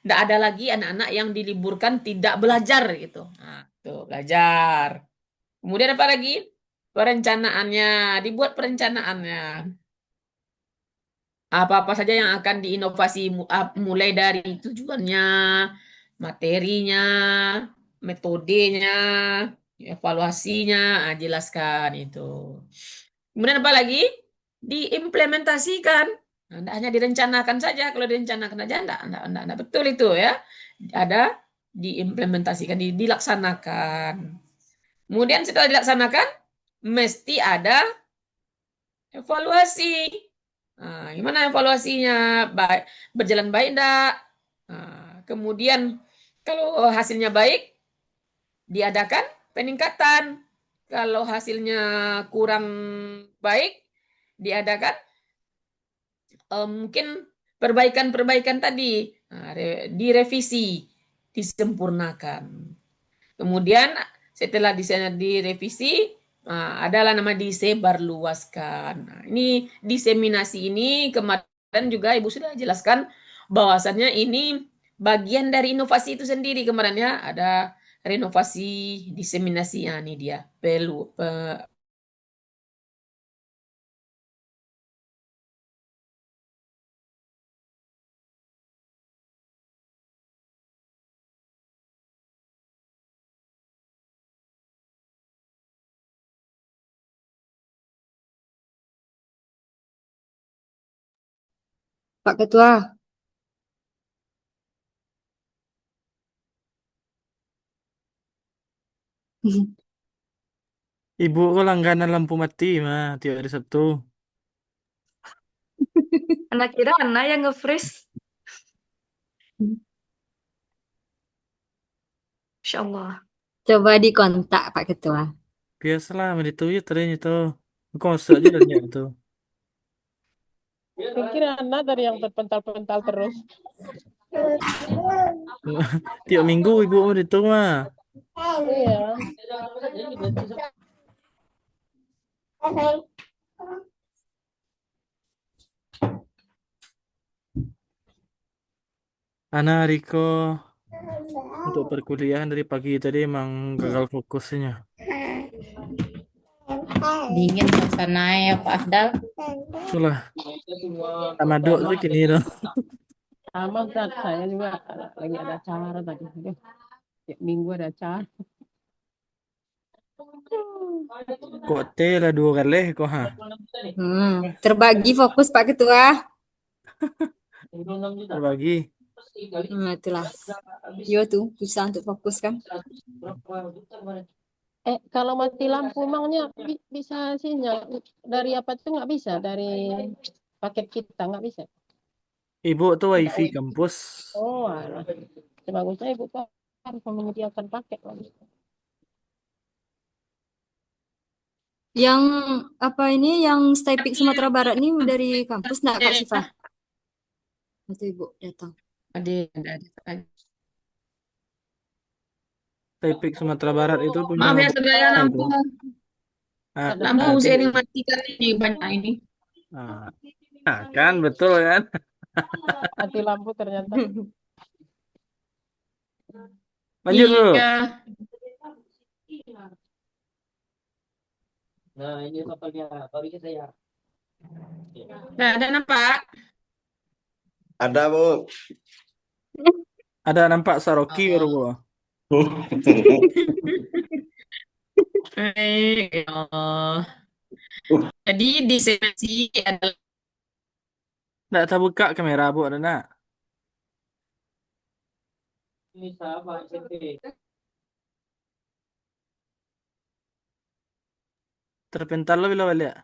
tidak ada lagi anak-anak yang diliburkan tidak belajar gitu. Nah, tuh belajar. Kemudian apa lagi? Perencanaannya, dibuat perencanaannya. Apa-apa saja yang akan diinovasi mulai dari tujuannya, materinya, metodenya, evaluasinya, jelaskan itu. Kemudian apa lagi? Diimplementasikan. Nah, tidak hanya direncanakan saja. Kalau direncanakan saja, tidak betul itu ya. Ada diimplementasikan, dilaksanakan. Kemudian setelah dilaksanakan, mesti ada evaluasi. Nah, gimana evaluasinya? Berjalan baik enggak? Kemudian kalau hasilnya baik, diadakan peningkatan. Kalau hasilnya kurang baik, diadakan mungkin perbaikan-perbaikan tadi, direvisi, disempurnakan. Kemudian setelah direvisi, adalah nama disebarluaskan. Nah, ini diseminasi ini kemarin juga Ibu sudah jelaskan bahwasannya ini bagian dari inovasi itu sendiri kemarin ya, ada renovasi, diseminasi, ini dia Pak Ketua, Ibu kok langganan lampu mati mah tiap hari Sabtu. Anak kira anak yang nge-freeze. Insya Allah. coba dikontak Pak Ketua. Biasalah sama itu ya ternyata itu. Kok masuk aja dan itu. Pikir anak dari yang terpental-pental terus. Tiap minggu ibu mau itu mah. Iya. Anak Riko untuk perkuliahan dari pagi tadi emang gagal fokusnya. Dingin suasananya ya Pak Afdal. Itulah. Sama dok sih kini loh. Sama Ustaz, saya juga lagi ada acara tadi. Tiap minggu ada acara. Kok teh lah 2 kali kok ha. Terbagi fokus Pak Ketua. Terbagi. Itulah. Yo tuh susah untuk fokus kan. Kalau mati lampu emangnya bisa sinyal dari apa tuh nggak bisa, dari paket kita nggak bisa. Ibu tuh wifi kampus. Oh, alah. Sebagusnya ibu tuh harus menyediakan paket lagi. Yang apa ini yang Stipik Sumatera Barat ini dari kampus enggak Kak Siva? Atau Ibu datang? ada. Taipik Sumatera Barat itu punya Maaf ya saudara itu. lampu. Ah, Ustadz Lampu Abdul, saya dimatikan ini banyak ini. ah, kan betul kan? mati lampu ternyata. Lanjut Bu. Iya. Nah, ini kapalnya. Baru kita ya. Nah, ada nampak? Ada, Bu. Ada nampak Saroki baru Bu. Oh. Jadi diseminasi adalah Nggak tak buka kamera Bu ada nak? Ini sama SMP. Terpental lo bila balik.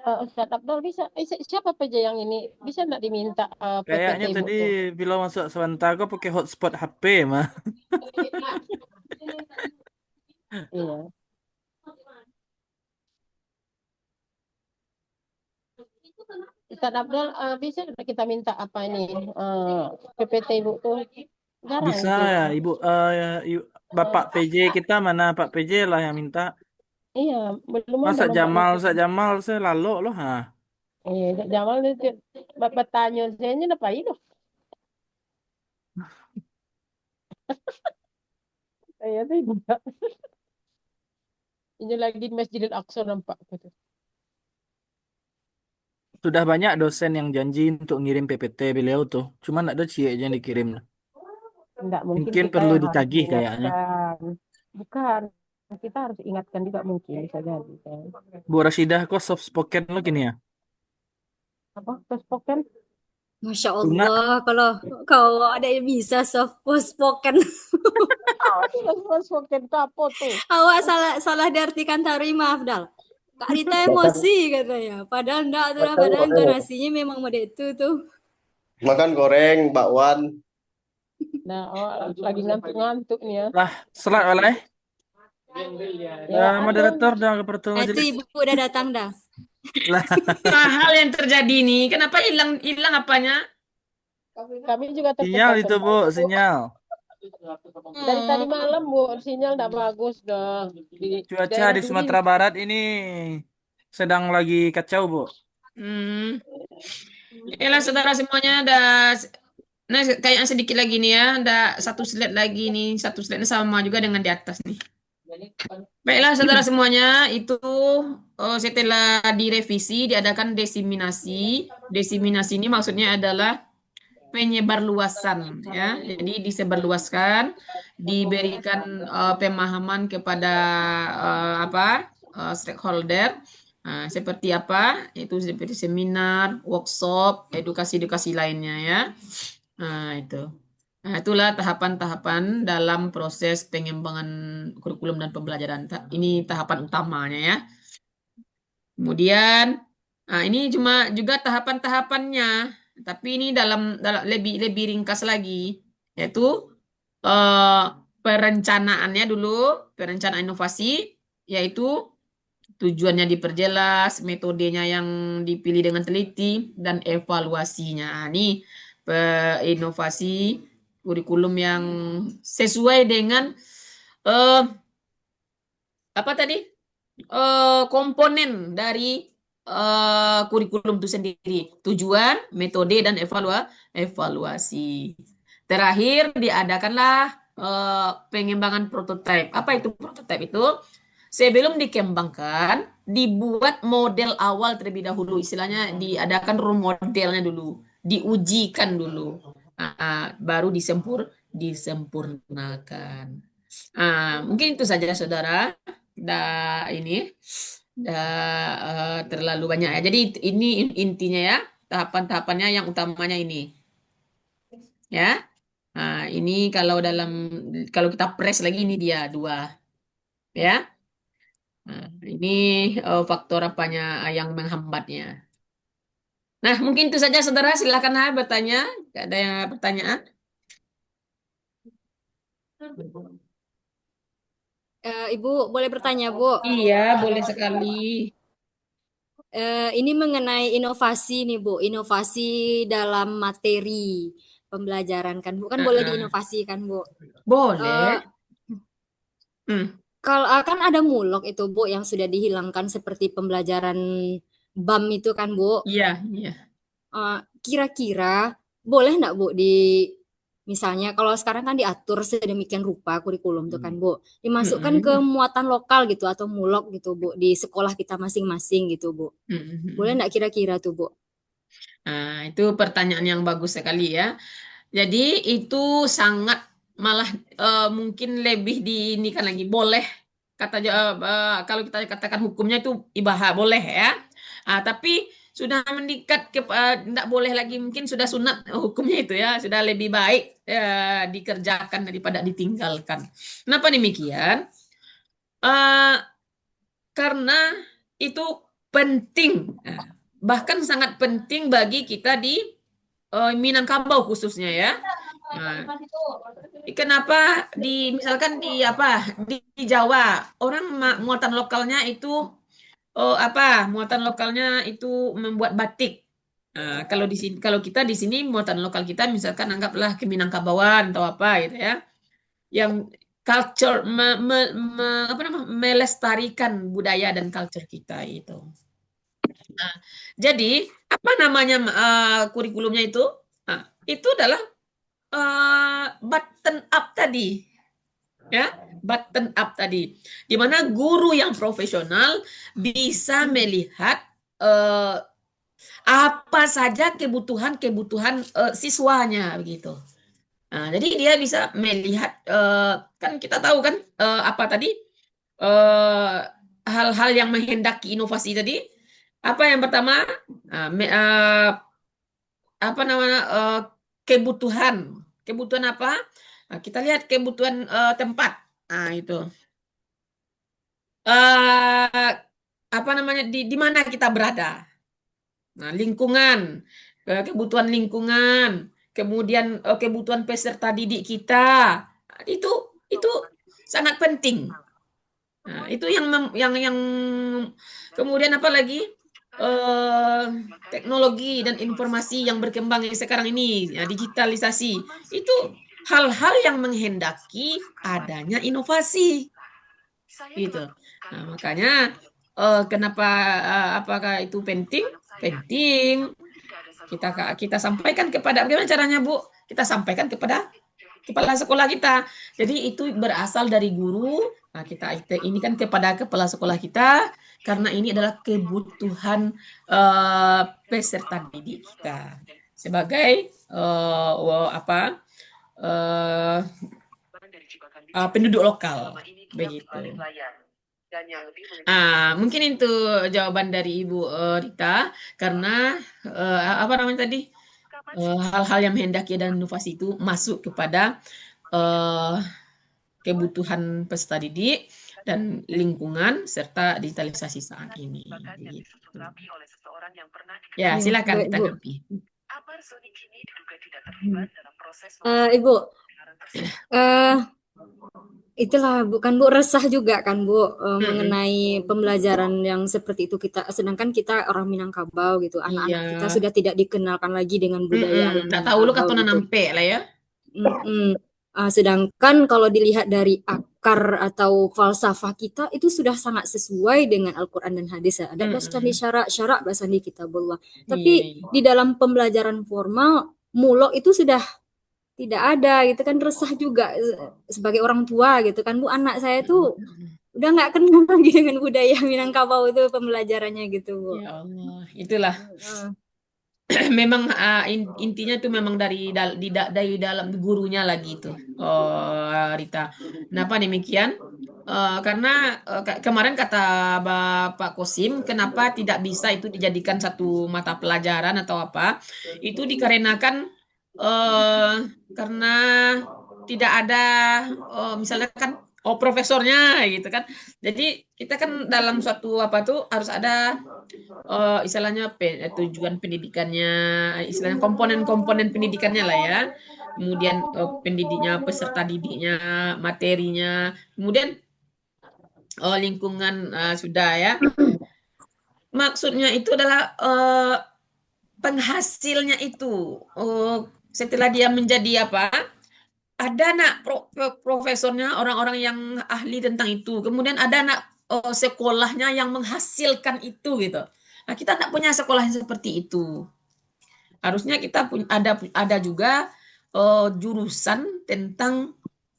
Ustadz Abdul bisa, siapa aja yang ini bisa nggak diminta Kayaknya PPT Ibu tadi tuh? bila masuk sebentar kau pakai hotspot HP mah. Iya. Ustadz Abdul bisa nggak kita minta apa ini PPT Ibu tuh? Jarang Bisa itu. ya Ibu, Bapak PJ kita mana Pak PJ lah yang minta. Iya, belum ada Masa nampaknya. Jamal saya lalu loh ha. Iya, Jamal itu Bapak tanya saya ini apa itu? Saya tuh enggak. Ini lagi di Masjidil Aqsa nampak gitu. Sudah banyak dosen yang janji untuk ngirim PPT beliau tuh. Cuman ada cie aja yang dikirim. Enggak mungkin Mungkin kita perlu yang harus ditagih kayaknya. ingatkan. Bukan, kita harus ingatkan juga mungkin bisa jadi kan. Bu Rashidah kok soft spoken lo gini ya? Apa? Spoken? Masya Tuna. Allah, kalau ada yang bisa soft spoken. Spoken itu apa tuh? Awak salah diartikan tari, maaf Dal. Kak Rita emosi katanya. Padahal enggak tuh, Makan padahal goreng. intonasinya memang mode itu tuh. Makan goreng, bakwan. Nah, lagi ngantuk-ngantuk nih ya. Lah, selat oleh. Ya, Moderator dan kepertua Nah, itu majelis. ibu udah datang dah. Lah, hal yang terjadi nih. Kenapa hilang apanya? Kami juga sinyal terputar itu Bu, sinyal. Dari tadi malam Bu, sinyal enggak bagus dah. Cuaca daerah di Duri. Sumatera Barat ini sedang lagi kacau Bu. Yalah saudara semuanya ada. Nah, kayaknya sedikit lagi nih ya. Ada satu slide lagi nih. Satu slide sama juga dengan di atas nih. Baiklah saudara semuanya, itu setelah direvisi diadakan diseminasi. Diseminasi ini maksudnya adalah penyebarluasan ya. Jadi disebarluaskan, diberikan pemahaman kepada stakeholder. Seperti apa? Itu seperti seminar, workshop, edukasi-edukasi lainnya ya. Itu. Nah, itulah tahapan-tahapan dalam proses pengembangan kurikulum dan pembelajaran. Ini tahapan utamanya ya. Kemudian, ini cuma juga tahapan-tahapannya, tapi ini dalam lebih ringkas lagi, yaitu perencanaannya dulu, perencanaan inovasi, yaitu tujuannya diperjelas, metodenya yang dipilih dengan teliti, dan evaluasinya. Ini inovasi kurikulum yang sesuai dengan apa tadi komponen dari kurikulum itu sendiri, tujuan, metode, dan evaluasi. Terakhir diadakanlah pengembangan prototipe. Apa itu prototipe itu? Sebelum dikembangkan, dibuat model awal terlebih dahulu. Istilahnya diadakan role modelnya dulu, diujikan dulu, baru disempurnakan. Mungkin itu saja saudara. Ini terlalu banyak ya. Jadi ini intinya ya, tahapan-tahapannya yang utamanya ini. Ya. Ini kalau kita press lagi ini dia 2. Ya. Ini faktor apanya yang menghambatnya. Nah, mungkin itu saja saudara, silakan bertanya. Ada yang pertanyaan? Ibu boleh bertanya, Bu? Iya, boleh sekali. Ini mengenai inovasi nih, Bu. Inovasi dalam materi pembelajaran kan, Bu. Kan boleh diinovasikan, Bu. Boleh. Kalau kan ada mulok itu Bu yang sudah dihilangkan seperti pembelajaran BAM itu kan Bu. Iya, iya. Kira-kira boleh nggak Bu misalnya kalau sekarang kan diatur sedemikian rupa kurikulum tuh kan Bu, dimasukkan ke muatan lokal gitu atau mulok gitu Bu di sekolah kita masing-masing gitu Bu. Boleh nggak kira-kira tuh Bu? Nah, itu pertanyaan yang bagus sekali ya. Jadi itu sangat malah mungkin lebih diinikan lagi. Boleh kalau kita katakan hukumnya itu ibaha boleh ya. Tapi sudah meningkat ke tidak boleh lagi, mungkin sudah sunat hukumnya itu ya, sudah lebih baik dikerjakan daripada ditinggalkan. Kenapa demikian? Karena itu penting, bahkan sangat penting bagi kita di Minangkabau khususnya ya. Nah, kenapa misalkan di Jawa orang muatan lokalnya itu muatan lokalnya itu membuat batik. Kalau di sini, kalau kita di sini muatan lokal kita misalkan anggaplah ke Minangkabauan atau apa gitu ya, yang culture melestarikan budaya dan culture kita itu. Nah, jadi apa namanya kurikulumnya itu? Itu adalah button up tadi, ya, button up tadi, di mana guru yang profesional bisa melihat apa saja kebutuhan siswanya begitu. Nah, jadi dia bisa melihat kan kita tahu kan apa tadi hal-hal yang menghendaki inovasi tadi. Apa yang pertama? Apa namanya kebutuhan apa? Nah, kita lihat kebutuhan tempat. Nah, itu apa namanya di mana kita berada. Nah, lingkungan, kebutuhan lingkungan, kemudian kebutuhan peserta didik kita. Nah, itu sangat penting. Nah, itu yang kemudian apa lagi? Teknologi dan informasi yang berkembang yang sekarang ini, ya, digitalisasi, itu hal-hal yang menghendaki adanya inovasi gitu. Nah, makanya kenapa apakah itu penting? Penting kita sampaikan kepada, bagaimana caranya Bu? Kita sampaikan kepada kepala sekolah kita. Jadi itu berasal dari guru. Nah, kita ini kan kepada kepala sekolah kita, karena ini adalah kebutuhan peserta didik kita sebagai penduduk lokal begitu. Mungkin itu jawaban dari Ibu Rita, karena apa namanya tadi hal-hal yang menghendaki dan inovasi itu masuk kepada kebutuhan peserta didik dan lingkungan serta digitalisasi saat ini. Gitu. Ya, silakan ditanggapi. Ibu, itulah bukan Bu, resah juga kan Bu mengenai pembelajaran yang seperti itu, sedangkan kita orang Minangkabau gitu, anak-anak kita sudah tidak dikenalkan lagi dengan budaya alam tak tahu lu kata gitu. nampe lah ya. Sedangkan kalau dilihat dari akar atau falsafah kita itu sudah sangat sesuai dengan Al-Quran dan hadis. Ada basandi syarak basandi kitabullah. Tapi di dalam pembelajaran formal mulok itu sudah tidak ada gitu kan, resah juga sebagai orang tua gitu kan Bu, anak saya tuh udah nggak kenal lagi dengan budaya Minangkabau itu pembelajarannya gitu Bu. Ya Allah, itulah. Memang intinya itu memang dari dalam gurunya lagi itu, Rita. Kenapa demikian? Karena kemarin kata Bapak Kosim, kenapa tidak bisa itu dijadikan satu mata pelajaran atau apa? Itu dikarenakan karena tidak ada misalnya kan profesornya gitu kan. Jadi kita kan dalam suatu apa tuh harus ada istilahnya tujuan pendidikannya, istilahnya komponen-komponen pendidikannya lah ya. Kemudian pendidiknya, peserta didiknya, materinya, kemudian lingkungan sudah ya. Maksudnya itu adalah penghasilnya itu setelah dia menjadi apa? ada anak profesornya, orang-orang yang ahli tentang itu. Kemudian ada anak sekolahnya yang menghasilkan itu gitu. Nah, kita tidak punya sekolah yang seperti itu. Harusnya kita ada juga jurusan tentang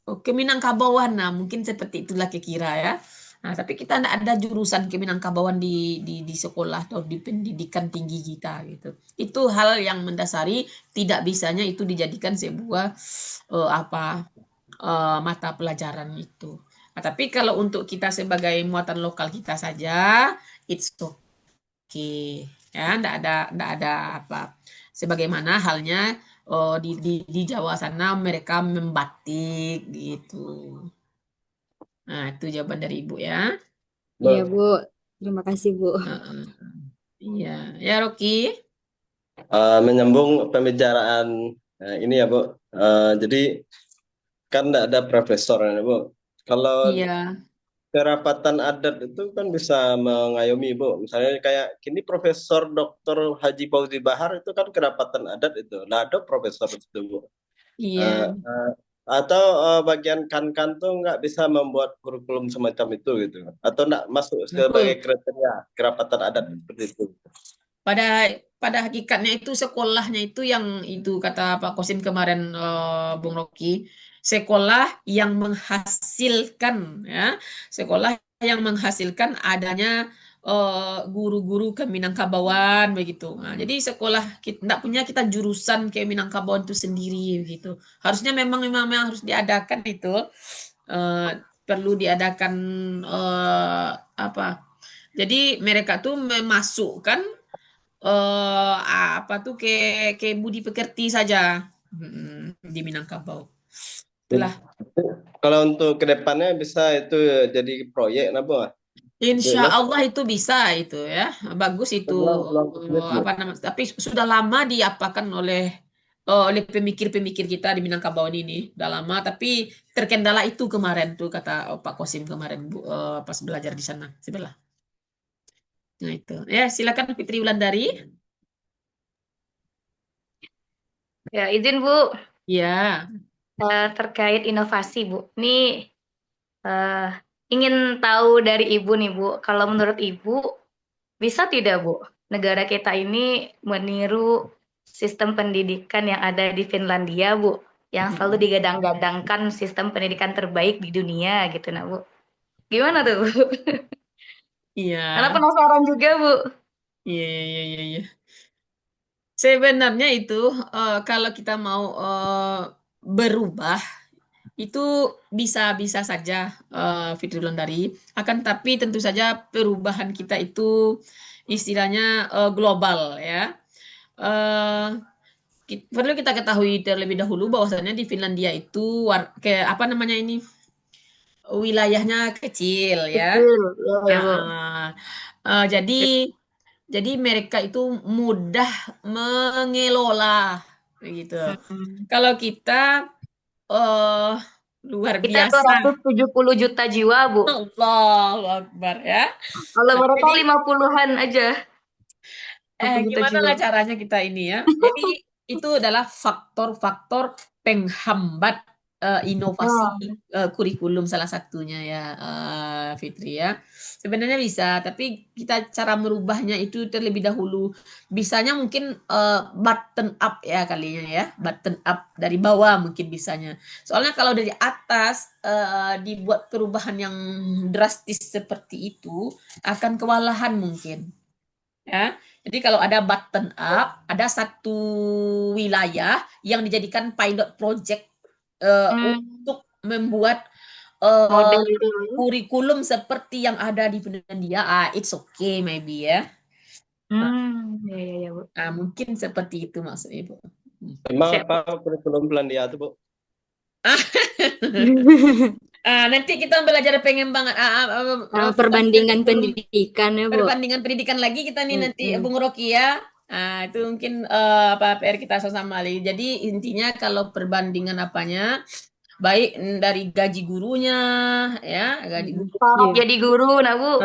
Keminangkabauan. Nah, mungkin seperti itulah kira-kira ya. Nah, tapi kita tidak ada jurusan Keminangkabauan di sekolah atau di pendidikan tinggi kita gitu. Itu hal yang mendasari tidak bisanya itu dijadikan sebuah mata pelajaran itu. Nah, tapi kalau untuk kita sebagai muatan lokal kita saja, it's okay. Ya, enggak ada apa. Sebagaimana halnya di Jawa sana mereka membatik gitu. Nah, itu jawaban dari Ibu ya. Iya, Bu. Terima kasih, Bu. Iya, ya Rocky. Menyambung pembicaraan ini ya Bu. Jadi kan tidak ada profesor ya Bu. Kalau Iya. kerapatan adat itu kan bisa mengayomi Bu. Misalnya kayak kini Profesor Dr. Haji Fauzi Bahar itu kan kerapatan adat itu. Nah, ada profesor itu Bu. Iya. Atau bagian kan-kan tuh nggak bisa membuat kurikulum semacam itu gitu. Atau nggak masuk sebagai kriteria kerapatan adat seperti itu. Pada hakikatnya itu sekolahnya itu yang itu kata Pak Kosim kemarin Bung Rocky, sekolah yang menghasilkan ya, sekolah yang menghasilkan adanya guru-guru Keminangkabauan begitu. Nah, jadi sekolah kita tidak punya kita jurusan Keminangkabauan itu sendiri begitu. Harusnya memang harus diadakan itu perlu diadakan apa? Jadi mereka tuh memasukkan apa tuh kayak budi pekerti saja di Minangkabau. Itulah. Kalau untuk kedepannya bisa itu jadi proyek apa? Insya Allah itu bisa itu ya, bagus itu apa namanya? Tapi sudah lama diapakan oleh pemikir-pemikir kita di Minangkabau ini, udah lama. Tapi terkendala itu kemarin tuh kata Pak Kosim kemarin Bu, pas belajar di sana sebelah. Nah itu ya silakan Fitri Wulandari. Ya, izin Bu. Ya. Terkait inovasi Bu. Ini ingin tahu dari Ibu nih Bu. Kalau menurut Ibu bisa tidak Bu negara kita ini meniru sistem pendidikan yang ada di Finlandia Bu, yang selalu digadang-gadangkan sistem pendidikan terbaik di dunia gitu nah Bu. Gimana tuh Bu? Iya. Karena penasaran juga Bu. Iya. Sebenarnya itu kalau kita mau berubah itu bisa saja Fitri Wulandari. Akan tapi tentu saja perubahan kita itu istilahnya global ya. Perlu kita ketahui terlebih dahulu bahwasannya di Finlandia itu kayak apa namanya ini wilayahnya kecil ya. Jadi mereka itu mudah mengelola begitu. Kalau kita luar Kita biasa. 270 juta jiwa Bu. Allahu Akbar ya. Kalau mereka 50-an aja. Gimana lah caranya kita ini ya. Jadi itu adalah faktor-faktor penghambat inovasi kurikulum salah satunya ya Fitri ya. Sebenarnya bisa, tapi kita cara merubahnya itu terlebih dahulu. Bisanya mungkin button up ya kalinya ya. Button up dari bawah mungkin bisanya. Soalnya kalau dari atas dibuat perubahan yang drastis seperti itu akan kewalahan mungkin. Ya. Jadi kalau ada button up, ada satu wilayah yang dijadikan pilot project untuk membuat kurikulum seperti yang ada di Finlandia. It's okay maybe ya. Ya, Bu. Mungkin seperti itu maksudnya Bu. Emang apa kurikulum Finlandia itu Bu? Nanti kita belajar pengembangan perbandingan pendidikan ya Bu. Perbandingan pendidikan lagi kita nih nanti Bung Rocky ya. Itu mungkin PR kita sama lagi. Jadi intinya kalau perbandingan apanya baik dari gaji gurunya ya, gaji guru. Jadi guru nah Bu.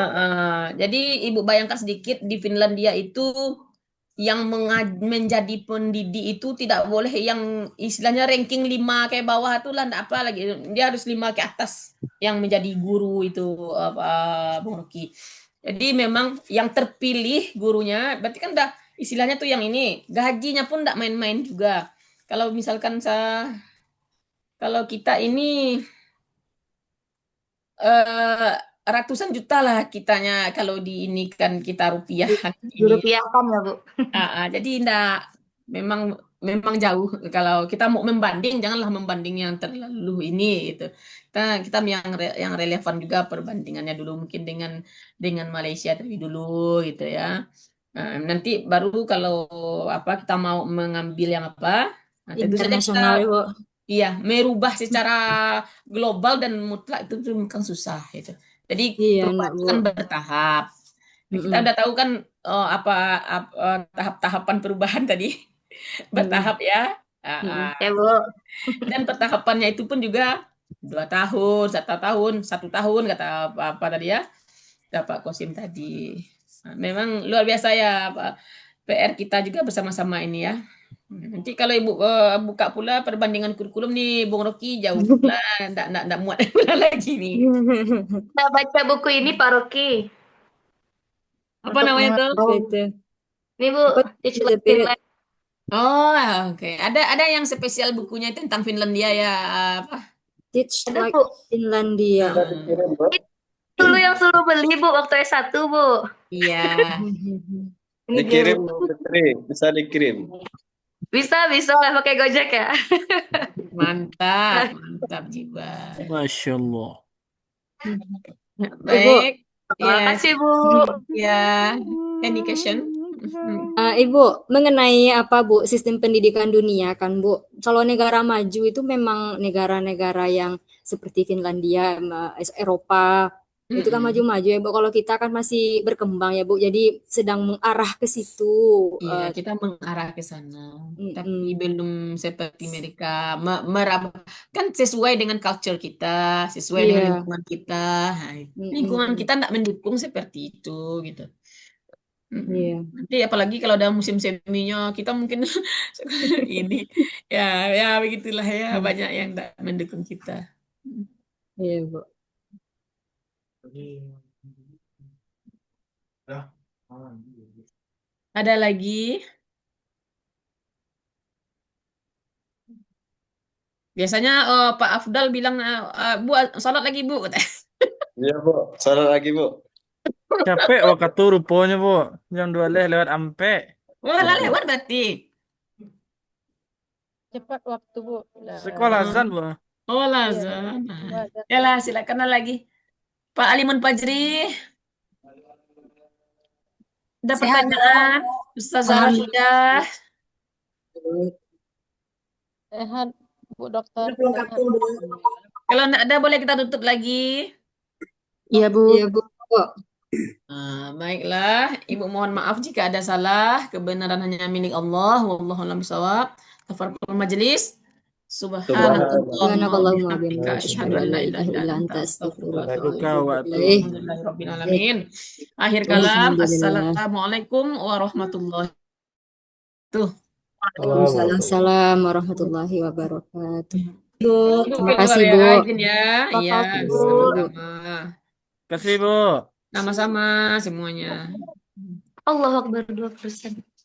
Jadi Ibu bayangkan sedikit di Finlandia itu menjadi pendidik itu tidak boleh yang istilahnya ranking 5 kayak bawah itu lah, enggak apa lagi. Dia harus 5 ke atas yang menjadi guru itu Bung Rocky. Jadi memang yang terpilih gurunya berarti kan udah istilahnya tuh yang ini gajinya pun enggak main-main juga. Kalau misalkan kalau kita ini ratusan juta lah kitanya kalau di ini kan kita rupiah ini. Dirupiahkan ya, Bu. Jadi memang jauh. Kalau kita mau membanding, janganlah membanding yang terlalu ini gitu. Kita yang relevan juga perbandingannya dulu mungkin dengan Malaysia terlebih dulu gitu ya. Nanti baru kalau kita mau mengambil yang tentu saja Internasional, kita Bu. iya merubah secara global dan mutlak itu bukan susah gitu. Jadi Iya, perubahan itu kan bertahap. Kita udah tahu kan tahap-tahapan perubahan tadi bertahap ya. Ya, Bu. Dan pertahapannya itu pun juga 2 tahun, 1 tahun kata apa tadi ya, Pak Kosim tadi. Memang luar biasa ya PR kita juga bersama-sama ini ya. Nanti kalau Ibu buka pula perbandingan kurikulum nih, Bung Rocky jauh pula, enggak muat pula lagi nih. Kita baca buku ini, Pak Rocky. Apa namanya tuh? Ini, Bu, Teach Like Finland. Oh, oke. Ada yang spesial bukunya tentang Finlandia ya, apa? Teach Ada, Like Bu. Finlandia. Dulu yang suruh beli, Bu, waktu S1, Bu. Iya. Dikirim, bisa dikirim. Bisa pakai Gojek ya. Mantap jiwa. Masya Allah. Baik. Terima kasih, Bu. Ya, any question? Ibu, mengenai Bu, sistem pendidikan dunia kan, Bu. Kalau negara maju itu memang negara-negara yang seperti Finlandia, Eropa, itu kan maju-maju ya, Bu. Kalau kita kan masih berkembang ya, Bu. Jadi sedang mengarah ke situ. Iya, kita mengarah ke sana. Tapi belum seperti mereka kan sesuai dengan culture kita, sesuai dengan lingkungan kita. Lingkungan kita enggak mendukung seperti itu gitu. Nanti apalagi kalau ada musim seminya kita mungkin ini ya begitulah ya, banyak yang enggak mendukung kita. Iya, Bu. Ada lagi? Biasanya Pak Afdal bilang, Bu, salat lagi, Bu. Iya, Bu. Salat lagi, Bu. Capek waktu rupanya, Bu. Jam 12 lewat ampe. Wah, lewat berarti. Cepat waktu, Bu. Sekolah azan, Bu. Oh, azan. Yalah, silakan lagi. Pak Alimun Fajri. Ada pertanyaan? Ustaz Zahra sudah. Sehat, Bu Dokter. Kalau enggak ada, boleh kita tutup lagi. Iya, Bu. Iya, Bu. Baiklah, Ibu mohon maaf jika ada salah. Kebenaran hanya milik Allah. Wallahu a'lam bishawab. Tafakkul majelis. Subhanakallahumma wa bihamdika asyhadu an la ilaha illa anta astaghfiruka wa atubu ilaik. Alhamdulillahirabbil alamin. Akhir kalam, assalamualaikum warahmatullahi wabarakatuh. Waalaikumsalam warahmatullahi wabarakatuh. Terima Terima kasih, Bu. Ya, iya, sama. Kasih, Bu. Sama-sama semuanya. Allahu Akbar 2%.